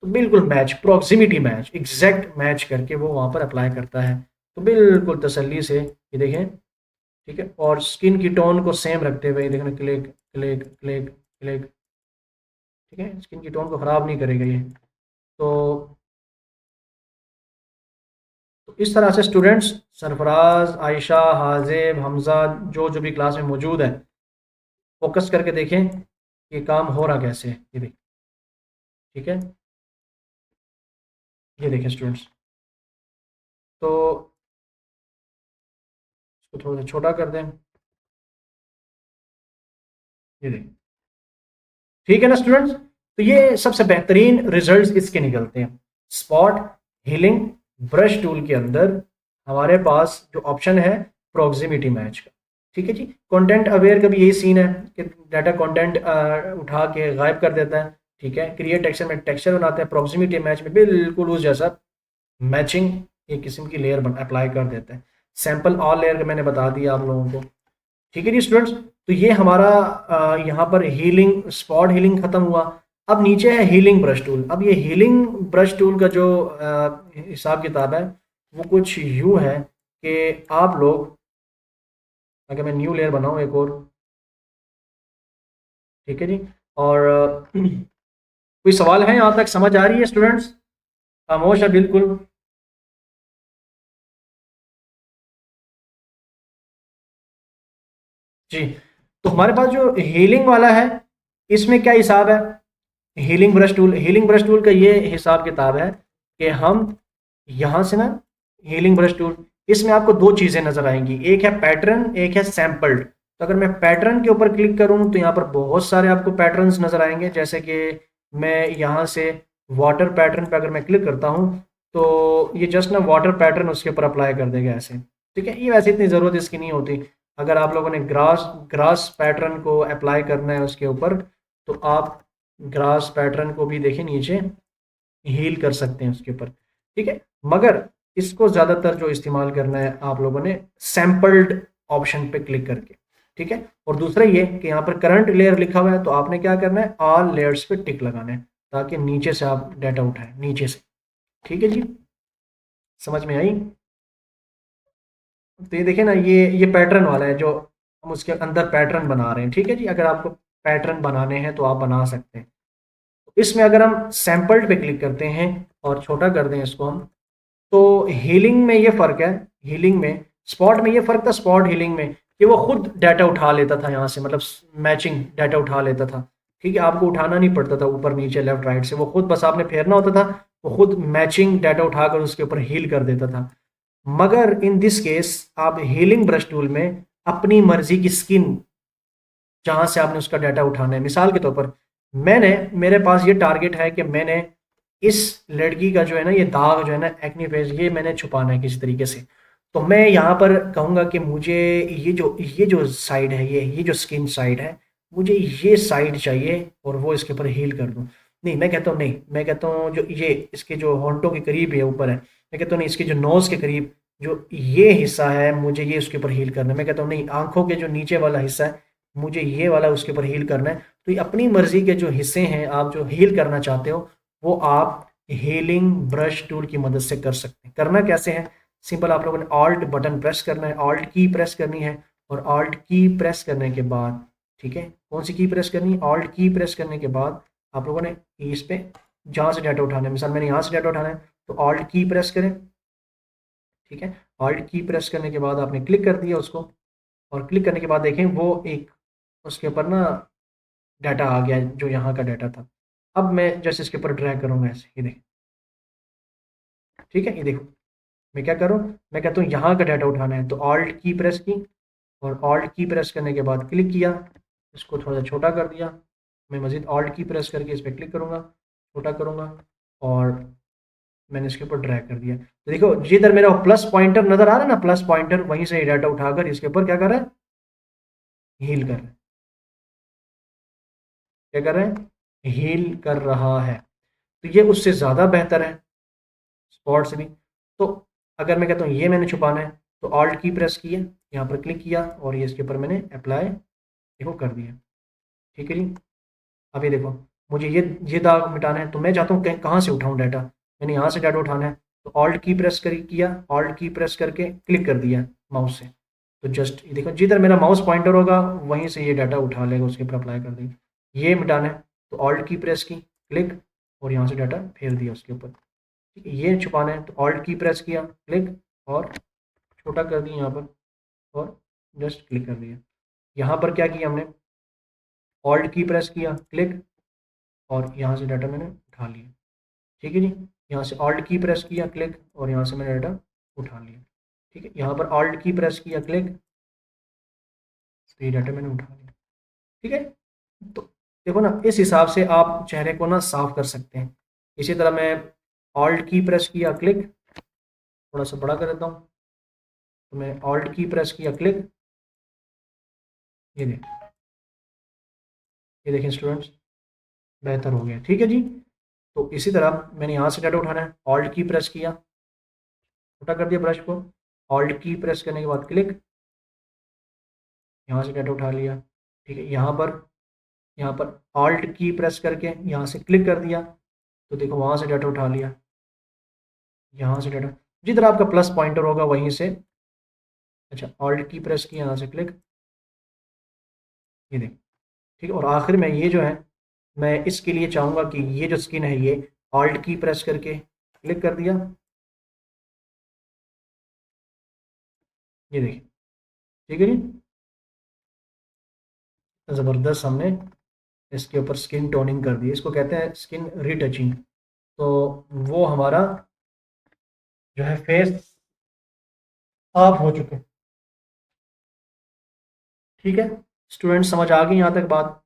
तो बिल्कुल match, proximity match, exact match करके वो वहाँ पर अप्लाई करता है। तो बिल्कुल तसल्ली से ये देखें। ठीक है, और स्किन की टोन को सेम रखते हुए देखना, क्लिक क्लिक क्लिक क्लिक। ठीक है, स्किन की टोन को ख़राब नहीं करेगा ये। तो इस तरह से स्टूडेंट्स, सरफराज, आयशा, हाजिब, हमजा, जो जो भी क्लास में मौजूद है, फोकस करके देखें ये काम हो रहा कैसे है। ये देखें, ठीक है, ये देखें स्टूडेंट्स। तो इसको थोड़ा सा छोटा कर दें, ये देखें, ठीक है ना स्टूडेंट्स। तो ये सबसे बेहतरीन रिजल्ट्स इसके निकलते हैं। स्पॉट हीलिंग ब्रश टूल के अंदर हमारे पास जो ऑप्शन है प्रॉक्सिमिटी मैच का। ठीक है जी। कंटेंट अवेयर का भी यही सीन है कि डाटा कंटेंट उठा के गायब कर देता है। ठीक है, क्रिएट टेक्सचर में टेक्सचर बनाते हैं, प्रॉक्सिमिटी मैच में बिल्कुल उस जैसा मैचिंग एक किस्म की लेयर अप्लाई कर देते हैं। सैंपल ऑल लेयर का मैंने बता दिया आप लोगों को। ठीक है जी स्टूडेंट्स, तो ये हमारा यहाँ पर हीलिंग, स्पॉट हीलिंग खत्म हुआ। अब नीचे है हीलिंग ब्रश टूल। अब ये हीलिंग ब्रश टूल का जो हिसाब किताब है वो कुछ यूँ है कि आप लोग, अगर मैं न्यू लेयर बनाऊँ एक और, ठीक है जी, और कोई सवाल है यहाँ तक, समझ आ रही है स्टूडेंट्स? खामोश है बिल्कुल। जी, तो हमारे पास जो हीलिंग वाला है इसमें क्या हिसाब है? हीलिंग ब्रश टूल का ये हिसाब किताब है कि हम यहाँ से ना, हीलिंग ब्रश टूल, इसमें आपको दो चीज़ें नज़र आएंगी, एक है पैटर्न, एक है सैम्पल्ड। तो अगर मैं पैटर्न के ऊपर क्लिक करूँ तो यहाँ पर बहुत सारे आपको पैटर्न्स नज़र आएंगे। जैसे कि मैं यहाँ से वाटर पैटर्न पे अगर मैं क्लिक करता हूँ तो ये जस्ट ना वाटर पैटर्न उसके ऊपर अप्लाई कर देगा ऐसे। ठीक है, ये वैसे इतनी ज़रूरत इसकी नहीं होती। अगर आप लोगों ने ग्रास ग्रास पैटर्न को अप्लाई करना है उसके ऊपर, तो आप ग्रास पैटर्न को भी देखें नीचे हील कर सकते हैं उसके ऊपर। ठीक है, मगर इसको ज़्यादातर जो इस्तेमाल करना है आप लोगों ने सैम्पल्ड ऑप्शन पे क्लिक करके। ठीक है, और दूसरा ये कि यहाँ पर करंट लेयर लिखा हुआ है तो आपने क्या करना है, ऑल लेयर्स पे टिक लगाना है ताकि नीचे से आप डाटा उठाएं, नीचे से। ठीक है जी, समझ में आई? तो ये देखिए ना, ये पैटर्न वाला है जो हम उसके अंदर पैटर्न बना रहे हैं। ठीक है जी, अगर आपको पैटर्न बनाने हैं तो आप बना सकते हैं। तो इसमें अगर हम सैम्पल्ड पे क्लिक करते हैं और छोटा कर दें इसको हम, तो हीलिंग में ये फ़र्क है, हीलिंग में, स्पॉट में ये फ़र्क था, स्पॉट हीलिंग में कि वो खुद डाटा उठा लेता था यहाँ से, मतलब मैचिंग डाटा उठा लेता था। ठीक है, आपको उठाना नहीं पड़ता था ऊपर नीचे लेफ्ट राइट से, वो खुद बस आपने फेरना होता था, वो खुद मैचिंग डाटा उठाकर उसके ऊपर हील कर देता था। मगर इन दिस केस आप हीलिंग ब्रश टूल में अपनी मर्जी की स्किन जहां से आपने उसका डाटा उठाना है, मिसाल के तौर पर मैंने, मेरे पास ये टारगेट है कि मैंने इस लड़की का जो है ना ये दाग जो है ना एक्ने फेस, ये मैंने छुपाना है किसी तरीके से। तो मैं यहाँ पर कहूँगा कि मुझे ये जो साइड है, ये जो स्किन साइड है, मुझे ये साइड चाहिए और वो इसके ऊपर हील कर दूँ। नहीं, मैं कहता हूँ नहीं, मैं कहता हूँ जो ये इसके जो होंठों के करीब है ऊपर है, मैं कहता हूँ नहीं, इसके जो नोज़ के करीब जो ये हिस्सा है मुझे ये उसके ऊपर हील करना है। मैं कहता हूँ नहीं, आंखों के जो नीचे वाला हिस्सा है मुझे ये वाला उसके ऊपर हील करना है। तो ये अपनी मर्जी के जो हिस्से हैं आप जो हील करना चाहते हो वो आप हीलिंग ब्रश टूल की मदद से कर सकते हैं। करना कैसे है, सिंपल, आप लोगों ने ऑल्ट बटन प्रेस करना है, ऑल्ट की प्रेस करनी है, और ऑल्ट की प्रेस करने के बाद, ठीक है, कौन सी की प्रेस करनी है, ऑल्ट की प्रेस करने के बाद आप लोगों ने इस पे जहाँ से डाटा उठाना है, मिसाल मैंने यहाँ से डाटा उठाना है तो ऑल्ट की प्रेस करें। ठीक है, ऑल्ट की प्रेस करने के बाद आपने क्लिक कर दिया उसको, और क्लिक करने के बाद देखें वो एक उसके ऊपर ना डाटा आ गया जो यहाँ का डाटा था। अब मैं जैसे इसके ऊपर ड्रैग करूँगा ऐसे, ये देखें, ठीक है, ये देखो मैं क्या करूँ, मैं कहता हूँ यहाँ का डाटा उठाना है तो ऑल्ट की प्रेस की, और ऑल्ट की प्रेस करने के बाद क्लिक किया, इसको थोड़ा सा छोटा कर दिया। मैं मज़ीद ऑल्ट की प्रेस करके इस पर क्लिक करूँगा, छोटा करूँगा, और मैंने इसके ऊपर ड्रैग कर दिया। तो देखो जिधर मेरा प्लस पॉइंटर नज़र आ रहा है ना, प्लस पॉइंटर, वहीं से डाटा उठाकर इसके ऊपर क्या कर रहा है, हील कर रहा है। क्या कर रहे हैं, हील कर रहा है। तो ये उससे ज़्यादा बेहतर है स्पॉट से भी। तो अगर मैं कहता हूँ ये मैंने छुपाना है तो ऑल्ट की प्रेस की है, यहाँ पर क्लिक किया और ये इसके ऊपर मैंने अप्लाई देखो कर दिया। ठीक है जी, अब ये देखो मुझे ये दाग मिटाना है तो मैं चाहता हूँ कहाँ से उठाऊँ डाटा, मैंने यहाँ से डाटा उठाना है तो ऑल्ट की प्रेस कर किया, ऑल्ट की प्रेस करके क्लिक कर दिया माउस से। तो जस्ट ये देखो जिधर मेरा माउस पॉइंटर होगा वहीं से ये डाटा उठा लेगा, उसके ऊपर अप्लाई कर देगा। ये मिटाना है तो ऑल्ट की प्रेस की, क्लिक, और यहाँ से डाटा फेर दिया उसके ऊपर। ठीक है, ये छुपाना है तो ऑल्ट की प्रेस किया, क्लिक, और छोटा कर दिया यहाँ पर, और जस्ट क्लिक कर दिया। यहाँ पर क्या किया हमने, ऑल्ट की प्रेस किया, क्लिक, और यहाँ से डाटा मैंने उठा लिया। ठीक है जी, यहाँ से ऑल्ट की प्रेस किया, क्लिक, और यहाँ से मैंने डाटा उठा लिया। ठीक है, यहाँ पर ऑल्ट की प्रेस किया, क्लिक, तो ये डाटा मैंने उठा लिया। ठीक है, तो देखो ना इस हिसाब से आप चेहरे को ना साफ कर सकते हैं। इसी तरह मैं ऑल्ट की प्रेस किया, क्लिक, थोड़ा सा बड़ा कर देता हूँ, तो मैं ऑल्ट की प्रेस किया, क्लिक, ये देख, ये देखें स्टूडेंट्स, बेहतर हो गया। ठीक है जी, तो इसी तरह मैंने यहाँ से डाटा उठाना है, ऑल्ट की प्रेस किया, छोटा कर दिया ब्रश को, ऑल्ट की प्रेस करने के बाद क्लिक, यहाँ से डाटा उठा लिया, ठीक है। यहाँ पर ऑल्ट की प्रेस करके यहाँ से क्लिक कर दिया तो देखो वहाँ से डाटा उठा लिया, यहाँ से डाटा जिधर आपका प्लस पॉइंटर होगा वहीं से, अच्छा ऑल्ट की प्रेस की, यहाँ से क्लिक, ये देख, ठीक है। और आखिर में ये जो है, मैं इसके लिए चाहूँगा कि ये जो स्किन है ये ऑल्ट की प्रेस करके क्लिक कर दिया, ये देखिए, ठीक है जी। ज़बरदस्त हमने इसके ऊपर स्किन टोनिंग कर दी, इसको कहते हैं स्किन रीटचिंग। तो वो हमारा जो है फेस ऑफ हो चुके, ठीक है। स्टूडेंट समझ आ गई यहाँ तक बात?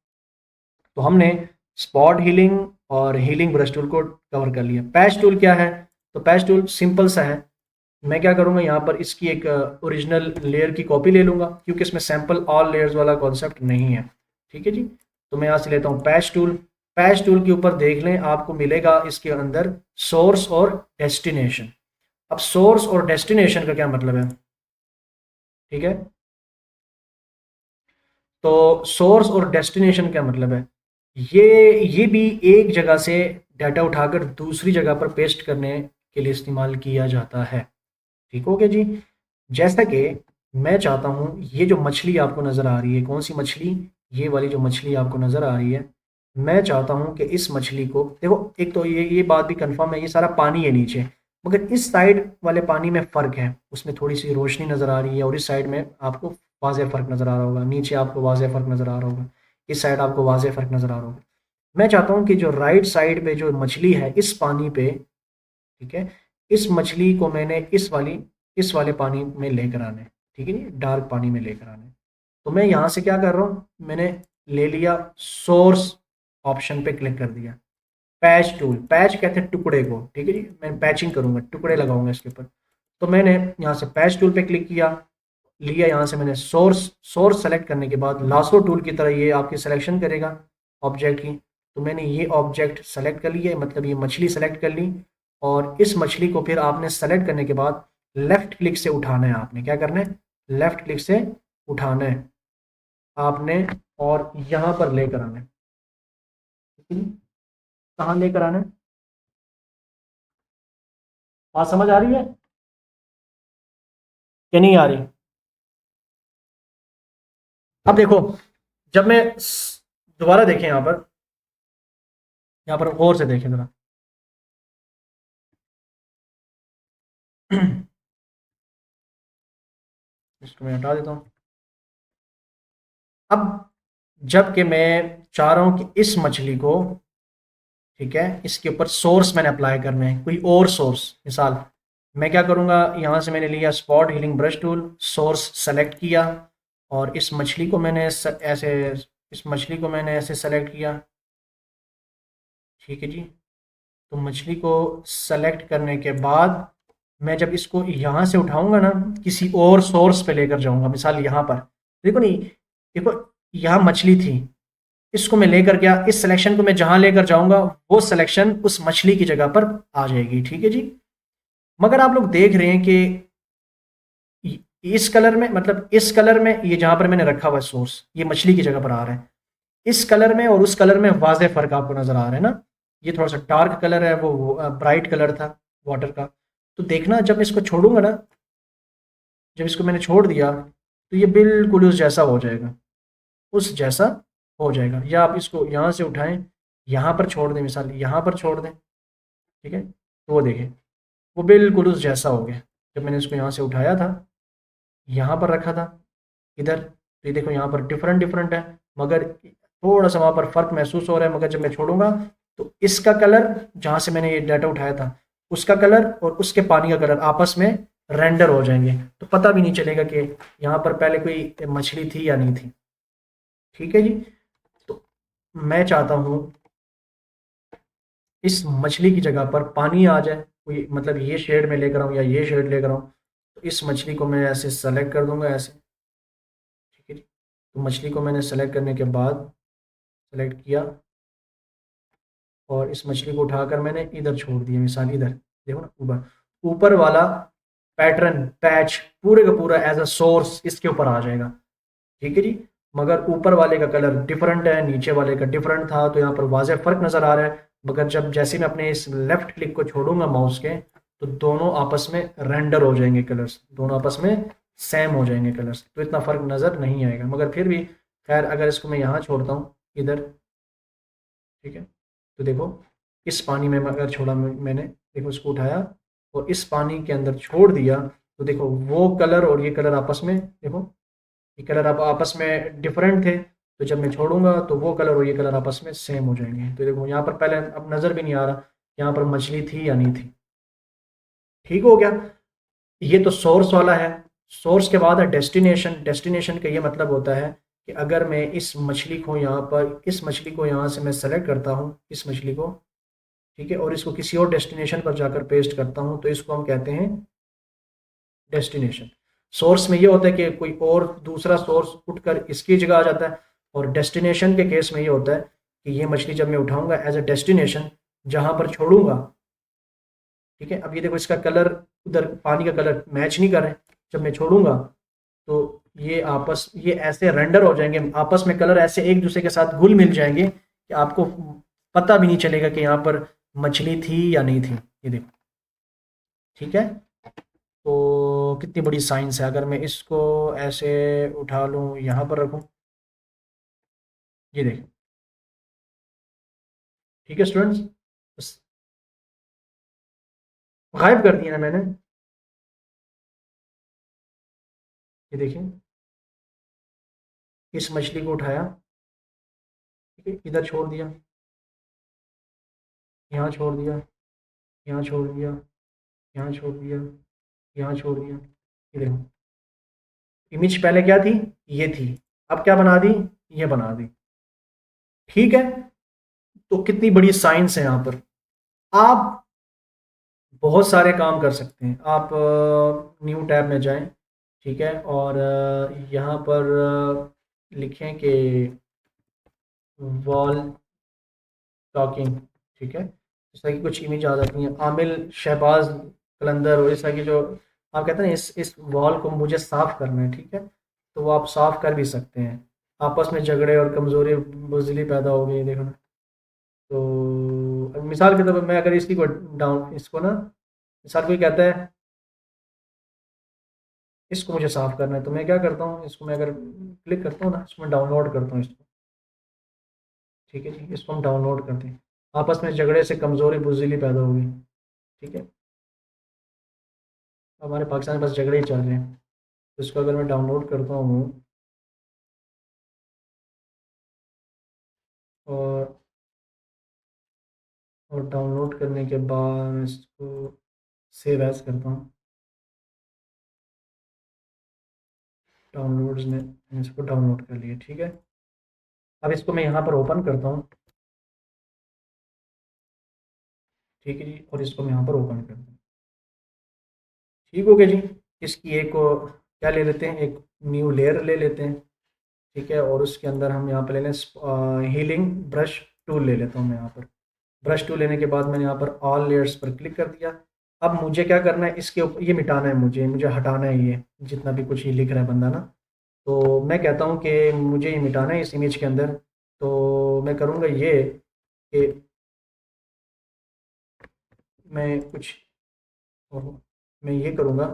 तो हमने स्पॉट हीलिंग और हीलिंग ब्रश टूल को कवर कर लिया। पैच टूल क्या है? तो पैच टूल सिंपल सा है, मैं क्या करूँगा यहाँ पर इसकी एक ओरिजिनल लेयर की कॉपी ले लूँगा, क्योंकि इसमें सैम्पल ऑल लेयर्स वाला कॉन्सेप्ट नहीं है, ठीक है जी। तो मैं यहाँ से लेता हूँ पैच टूल। पैच टूल के ऊपर देख लें, आपको मिलेगा इसके अंदर सोर्स और डेस्टिनेशन। अब सोर्स और डेस्टिनेशन का क्या मतलब है, ठीक है। तो सोर्स और डेस्टिनेशन क्या मतलब है, ये भी एक जगह से डाटा उठाकर दूसरी जगह पर पेस्ट करने के लिए इस्तेमाल किया जाता है, ठीक हो गया जी। जैसा कि मैं चाहता हूँ ये जो मछली आपको नज़र आ रही है, कौन सी मछली, ये वाली जो मछली आपको नज़र आ रही है, मैं चाहता हूँ कि इस मछली को देखो, एक तो ये बात भी कंफर्म है, ये सारा पानी है नीचे, मगर इस साइड वाले पानी में फ़र्क है, उसमें थोड़ी सी रोशनी नज़र आ रही है, और इस साइड में आपको वाज़ेह फ़र्क नज़र आ रहा होगा, नीचे आपको वाज़ेह फ़र्क नज़र आ रहा होगा, इस साइड आपको वाज़ेह फ़र्क नज़र आ रहा होगा। मैं चाहता हूँ कि जो राइट साइड पे जो मछली है इस पानी पे, ठीक है, इस मछली को मैंने इस वाले पानी में लेकर आना है, ठीक है, डार्क पानी में लेकर आना है। तो मैं यहाँ से क्या कर रहा हूँ, मैंने ले लिया सोर्स ऑप्शन पे क्लिक कर दिया, पैच टूल, पैच कहते हैं टुकड़े को, ठीक है जी, मैं पैचिंग करूँगा, टुकड़े लगाऊंगा इसके ऊपर। तो मैंने यहाँ से पैच टूल पे क्लिक किया, लिया, यहाँ से मैंने सोर्स सेलेक्ट करने के बाद लासो टूल की तरह ये आपकी सिलेक्शन करेगा ऑब्जेक्ट की। तो मैंने ये ऑब्जेक्ट सेलेक्ट कर लिया, मतलब ये मछली सेलेक्ट कर ली, और इस मछली को फिर आपने सेलेक्ट करने के बाद लेफ्ट क्लिक से उठाना है, आपने क्या करना है, लेफ्ट क्लिक से उठाना है आपने, और यहाँ पर लेकर आना है, ठीक है? कहाँ लेकर आना है, बात समझ आ रही है कि नहीं आ रही? अब देखो, जब मैं दोबारा देखें यहाँ पर गौर से देखें जरा। इसको मैं हटा देता हूँ। अब जबकि मैं चाह रहा हूँ कि इस मछली को, ठीक है, इसके ऊपर सोर्स मैंने अप्लाई करना है, कोई और सोर्स, मिसाल मैं क्या करूँगा, यहाँ से मैंने लिया spot healing brush tool, source select किया, और इस मछली को मैंने ऐसे, इस मछली को मैंने ऐसे सेलेक्ट किया, ठीक है जी। तो मछली को सेलेक्ट करने के बाद मैं जब इसको यहाँ से उठाऊंगा ना, किसी और सोर्स पे लेकर जाऊंगा, मिसाल यहाँ पर देखो, नहीं देखो, यहाँ मछली थी, इसको मैं लेकर गया, इस सिलेक्शन को मैं जहां लेकर जाऊंगा वो सिलेक्शन उस मछली की जगह पर आ जाएगी, ठीक है जी। मगर आप लोग देख रहे हैं कि इस कलर में, मतलब इस कलर में, ये जहां पर मैंने रखा हुआ सोर्स ये मछली की जगह पर आ रहा है, इस कलर में और उस कलर में वाज़ेह फ़र्क आपको नज़र आ रहा है ना। ये थोड़ा सा डार्क कलर है, वो ब्राइट कलर था वाटर का। तो देखना, जब मैं इसको छोड़ूंगा ना, जब इसको मैंने छोड़ दिया तो ये बिल्कुल उस जैसा हो जाएगा, उस जैसा हो जाएगा। या आप इसको यहाँ से उठाएं, यहाँ पर छोड़ दें, मिसाल यहाँ पर छोड़ दें, ठीक है, तो वो देखें, वो बिल्कुल उस जैसा हो गया। जब मैंने इसको यहाँ से उठाया था, यहाँ पर रखा था इधर, तो ये देखो यहाँ पर डिफरेंट डिफरेंट है, मगर थोड़ा सा वहाँ पर फ़र्क महसूस हो रहा है। मगर जब मैं छोड़ूंगा तो इसका कलर, जहाँ से मैंने ये डाटा उठाया था उसका कलर और उसके पानी का कलर आपस में रेंडर हो जाएंगे, तो पता भी नहीं चलेगा कि यहाँ पर पहले कोई मछली थी या नहीं थी, ठीक है जी। तो मैं चाहता हूँ इस मछली की जगह पर पानी आ जाए, कोई मतलब ये शेड में लेकर आऊँ या ये शेड लेकर आऊँ, तो इस मछली को मैं ऐसे सेलेक्ट कर दूंगा ऐसे, ठीक है जी। तो मछली को मैंने सेलेक्ट करने के बाद, सेलेक्ट किया, और इस मछली को उठाकर मैंने इधर छोड़ दिया, मिसाल इधर देखो ना, ऊपर ऊपर वाला पैटर्न पैच पूरे का पूरा एज अ सोर्स इसके ऊपर आ जाएगा, ठीक है जी। मगर ऊपर वाले का कलर डिफरेंट है, नीचे वाले का डिफरेंट था, तो यहाँ पर वाज़ेह फ़र्क नज़र आ रहा है। मगर जब जैसे मैं अपने इस लेफ़्ट क्लिक को छोड़ूंगा माउस के, तो दोनों आपस में रेंडर हो जाएंगे कलर्स, दोनों आपस में सेम हो जाएंगे कलर्स, तो इतना फ़र्क नज़र नहीं आएगा। मगर फिर भी खैर, अगर इसको मैं यहाँ छोड़ता हूँ इधर, ठीक है, तो देखो इस पानी में अगर छोड़ा मैंने, देखो इसको उठाया और इस पानी के अंदर छोड़ दिया, तो देखो वो कलर और ये कलर आपस में, देखो ये कलर आप आपस में डिफरेंट थे, तो जब मैं छोड़ूंगा तो वो कलर और ये कलर आपस में सेम हो जाएंगे। तो देखो यहाँ पर पहले अब नज़र भी नहीं आ रहा यहाँ पर मछली थी या नहीं थी। ठीक हो गया। ये तो सोर्स वाला है। सोर्स के बाद है डेस्टिनेशन। डेस्टिनेशन का ये मतलब होता है कि अगर मैं इस मछली को यहाँ पर, इस मछली को यहाँ से मैं सेलेक्ट करता हूँ, इस मछली को, ठीक है, और इसको किसी और डेस्टिनेशन पर जाकर पेस्ट करता हूँ, तो इसको हम कहते हैं डेस्टिनेशन। सोर्स में ये होता है कि कोई और दूसरा सोर्स उठकर इसकी जगह आ जाता है, और डेस्टिनेशन के केस में ये होता है कि ये मछली जब मैं उठाऊंगा एज अ डेस्टिनेशन, जहां पर छोड़ूंगा, ठीक है, अब ये देखो इसका कलर, उधर पानी का कलर मैच नहीं कर रहे, जब मैं छोड़ूंगा तो ये ऐसे रेंडर हो जाएंगे आपस में, कलर ऐसे एक दूसरे के साथ घुल मिल जाएंगे कि आपको पता भी नहीं चलेगा कि यहाँ पर मछली थी या नहीं थी। ये देखो, ठीक है। तो कितनी बड़ी साइंस है। अगर मैं इसको ऐसे उठा लूँ, यहाँ पर रखूँ, ये देखिए, ठीक है स्टूडेंट्स, बस गायब कर दिया ना मैंने। ये देखिए, इस मछली को उठाया, ठीक है, इधर छोड़ दिया, यहाँ छोड़ दिया, यहाँ छोड़ दिया, यहाँ छोड़ दिया, यहाँ छोड़ दिया। ये देखो, इमेज पहले क्या थी, ये थी, अब क्या बना दी, ये बना दी। ठीक है। तो कितनी बड़ी साइंस है यहाँ पर। आप बहुत सारे काम कर सकते हैं। आप न्यू टैब में जाएं, ठीक है, और यहाँ पर लिखें कि वॉल टॉकिंग, ठीक है, इस तरह की कुछ इमेज आ जाती हैं, आमिल, शहबाज, कलंदर, और इस तरह की जो आप कहते हैं ना, इस वॉल को मुझे साफ करना है, ठीक है, तो वो आप साफ कर भी सकते हैं। आपस में झगड़े और कमज़ोरी बुजदिली पैदा हो गई, देखो ना। तो अब मिसाल के तौर पर मैं अगर इसी को डाउन, इसको ना, मिसाल कोई कहता है इसको मुझे साफ करना है, तो मैं क्या करता हूँ, इसको मैं अगर क्लिक करता हूँ ना, इसको मैं डाउनलोड करता हूँ इसको, ठीक है जी, इसको हम डाउनलोड करते हैं। आपस में झगड़े से कमज़ोरी बुजदिली पैदा होगी, ठीक है, हमारे पाकिस्तान में बस झगड़े ही चल रहे हैं। तो इसको अगर मैं डाउनलोड करता हूँ, और डाउनलोड करने के बाद मैं इसको सेव एज़ करता हूँ, डाउनलोड्स में मैंने इसको डाउनलोड कर लिया, ठीक है। अब इसको मैं यहाँ पर ओपन करता हूँ, ठीक है जी, और इसको मैं यहाँ पर ओपन करता हूँ। ठीक हो गया जी। इसकी एक क्या ले लेते हैं, एक न्यू लेयर ले लेते हैं, ठीक है, और उसके अंदर हम यहाँ पर ले लें हीलिंग ब्रश टूल ले लेता हूँ मैं यहाँ पर। ब्रश टूल लेने के बाद मैंने यहाँ पर ऑल लेयर्स पर क्लिक कर दिया। अब मुझे क्या करना है, इसके ऊपर ये मिटाना है, मुझे मुझे हटाना है ये जितना भी कुछ ये लिख रहा है बंदा ना। तो मैं कहता हूँ कि मुझे ये मिटाना है इस इमेज के अंदर। तो मैं करूँगा ये कि मैं कुछ, मैं ये करूँगा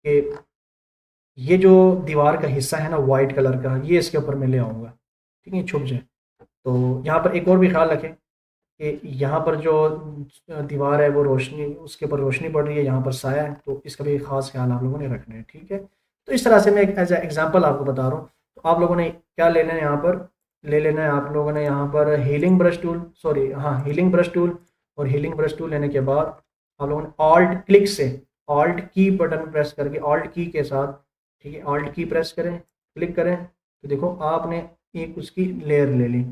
कि ये जो दीवार का हिस्सा है ना वाइट कलर का, ये इसके ऊपर मैं ले आऊँगा, ठीक है, छुप जाए। तो यहाँ पर एक और भी ख्याल रखें कि यहाँ पर जो दीवार है वो रोशनी, उसके ऊपर रोशनी पड़ रही है, यहाँ पर साया है, तो इसका भी खास ख्याल आप लोगों ने रखना है, ठीक है। तो इस तरह से मैं एक एज एग्जांपल आपको बता रहा हूँ। तो आप लोगों ने क्या लेना है, यहाँ पर ले लेना है आप लोगों ने यहाँ पर हीलिंग ब्रश टूल, सॉरी हाँ, हीलिंग ब्रश टूल। और हीलिंग ब्रश टूल लेने के बाद आप लोगों ने ऑल्ट क्लिक से, ऑल्ट की बटन प्रेस करके, ऑल्ट की के साथ, ठीक है, ऑल्ट की प्रेस करें, क्लिक करें, तो देखो आपने एक उसकी लेयर ले ली।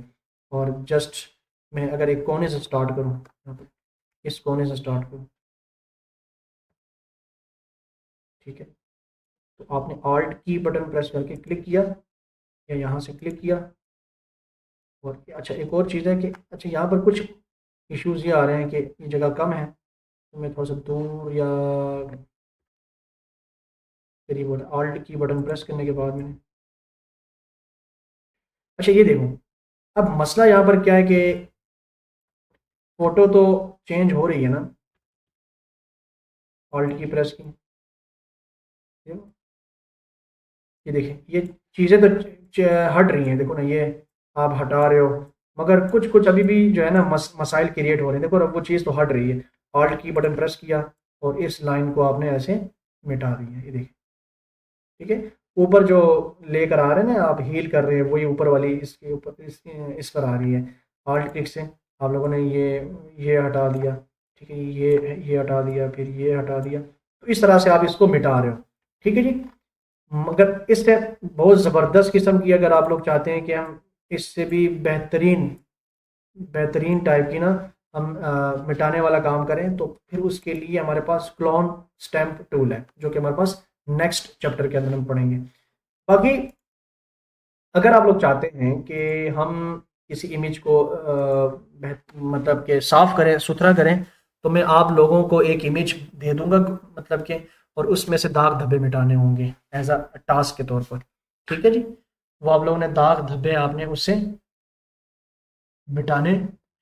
और जस्ट मैं अगर एक कोने से स्टार्ट करूँ, यहाँ पे इस कोने से स्टार्ट करूँ, ठीक है, तो आपने ऑल्ट की बटन प्रेस करके क्लिक किया, या यहाँ से क्लिक किया। और अच्छा, एक और चीज़ है कि अच्छा, यहाँ पर कुछ इश्यूज ये आ रहे हैं कि ये जगह कम है, तो मैं थोड़ा सा दूर या करीब, ऑल्ट की बटन प्रेस करने के बाद मैंने अच्छा ये देखो, अब मसला यहाँ पर क्या है कि फोटो तो चेंज हो रही है ना, ऑल्ट की प्रेस की, देखो, ये देखिए ये चीज़ें तो हट रही हैं, देखो ना ये आप हटा रहे हो, मगर कुछ कुछ अभी भी जो है ना मसाइल क्रिएट हो रहे हैं। देखो अब वो चीज़ तो हट रही है, ऑल्ट की बटन प्रेस किया और इस लाइन को आपने ऐसे मिटा दी है, ये देखिए, ठीक है। ऊपर जो लेकर आ रहे हैं ना, आप हील कर रहे हैं, वही ऊपर वाली इसके ऊपर इस पर आ रही है। ऑल्ट क्लिक से आप लोगों ने ये हटा दिया, ठीक है, ये हटा दिया, फिर ये हटा दिया, तो इस तरह से आप इसको मिटा रहे हो, ठीक है जी। मगर इससे बहुत ज़बरदस्त किस्म की अगर आप लोग चाहते हैं कि हम इससे भी बेहतरीन बेहतरीन टाइप की ना हम मिटाने वाला काम करें, तो फिर उसके लिए हमारे पास क्लोन स्टैम्प टूल है, जो कि हमारे पास नेक्स्ट चैप्टर के अंदर हम पढ़ेंगे। बाकी अगर आप लोग चाहते हैं कि हम किसी इमेज को मतलब कि साफ करें, सुथरा करें, तो मैं आप लोगों को एक इमेज दे दूंगा, मतलब कि, और उसमें से दाग धब्बे मिटाने होंगे एज अ टास्क के तौर पर, ठीक है जी। वो आप लोगों ने दाग धब्बे आपने उससे मिटाने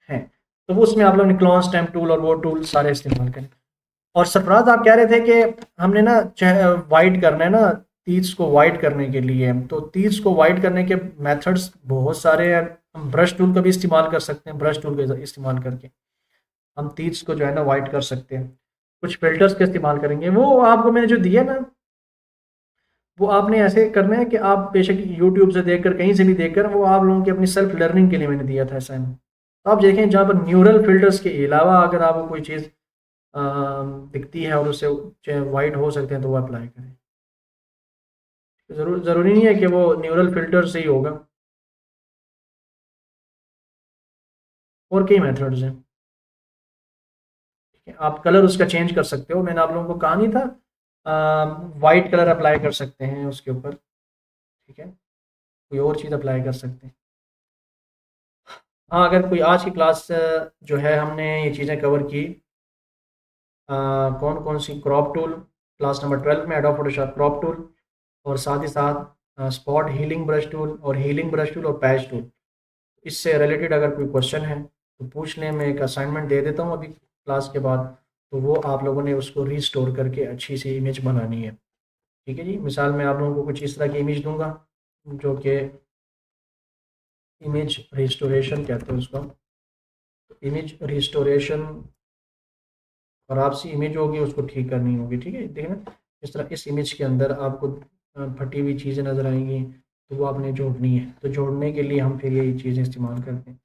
हैं, तो वो उसमें आप लोग ने क्लॉन स्टैम्प टूल और वो टूल सारे इस्तेमाल करें। और सरफराज आप कह रहे थे कि हमने ना वाइट करना है ना, तीस को वाइट करने के लिए, तो तीस को वाइट करने के मेथड्स बहुत सारे हैं। हम ब्रश टूल का भी इस्तेमाल कर सकते हैं, ब्रश टूल का इस्तेमाल करके हम तीस को जो है ना वाइट कर सकते हैं। कुछ फिल्टर्स का इस्तेमाल करेंगे, वो आपको मैंने जो दिया ना, वो आपने ऐसे करना है कि आप बेशक यूट्यूब से देखकर, कहीं से भी देखकर, वो आप लोगों की अपनी सेल्फ लर्निंग के लिए मैंने दिया था असाइनमेंट। तो आप देखें जहाँ पर न्यूरल फिल्टर्स के अलावा अगर आपको कोई चीज़ दिखती है और उससे वाइट हो सकते हैं, तो वो अप्लाई करें। ज़रूरी नहीं है कि वो न्यूरल फिल्टर से ही होगा, और कई मेथड्स हैं, ठीक है। आप कलर उसका चेंज कर सकते हो, मैंने आप लोगों को कहा नहीं था, वाइट कलर अप्लाई कर सकते हैं उसके ऊपर, ठीक है, कोई और चीज़ अप्लाई कर सकते हैं। हाँ, अगर कोई आज की क्लास जो है हमने ये चीज़ें कवर की, कौन कौन सी, क्रॉप टूल, क्लास नंबर 12 में एडोब फोटोशॉप क्रॉप टूल, और साथ ही साथ स्पॉट हीलिंग ब्रश टूल और हीलिंग ब्रश टूल और पैच टूल। इससे रिलेटेड अगर कोई क्वेश्चन है तो पूछ लें, मैं एक असाइनमेंट दे देता हूँ अभी क्लास के बाद, तो वो आप लोगों ने उसको रीस्टोर करके अच्छी सी इमेज बनानी है, ठीक है जी। मिसाल में आप लोगों को कुछ इस तरह की इमेज दूंगा, जो कि इमेज रिस्टोरेशन कहते हैं उसको, इमेज रिस्टोरेशन, और आपसी इमेज होगी उसको ठीक करनी होगी, ठीक है। देखना इस तरह इस इमेज के अंदर आपको फटी हुई चीज़ें नज़र आएंगी, तो वो आपने जोड़नी है, तो जोड़ने के लिए हम फिर यही चीज़ें इस्तेमाल करते हैं।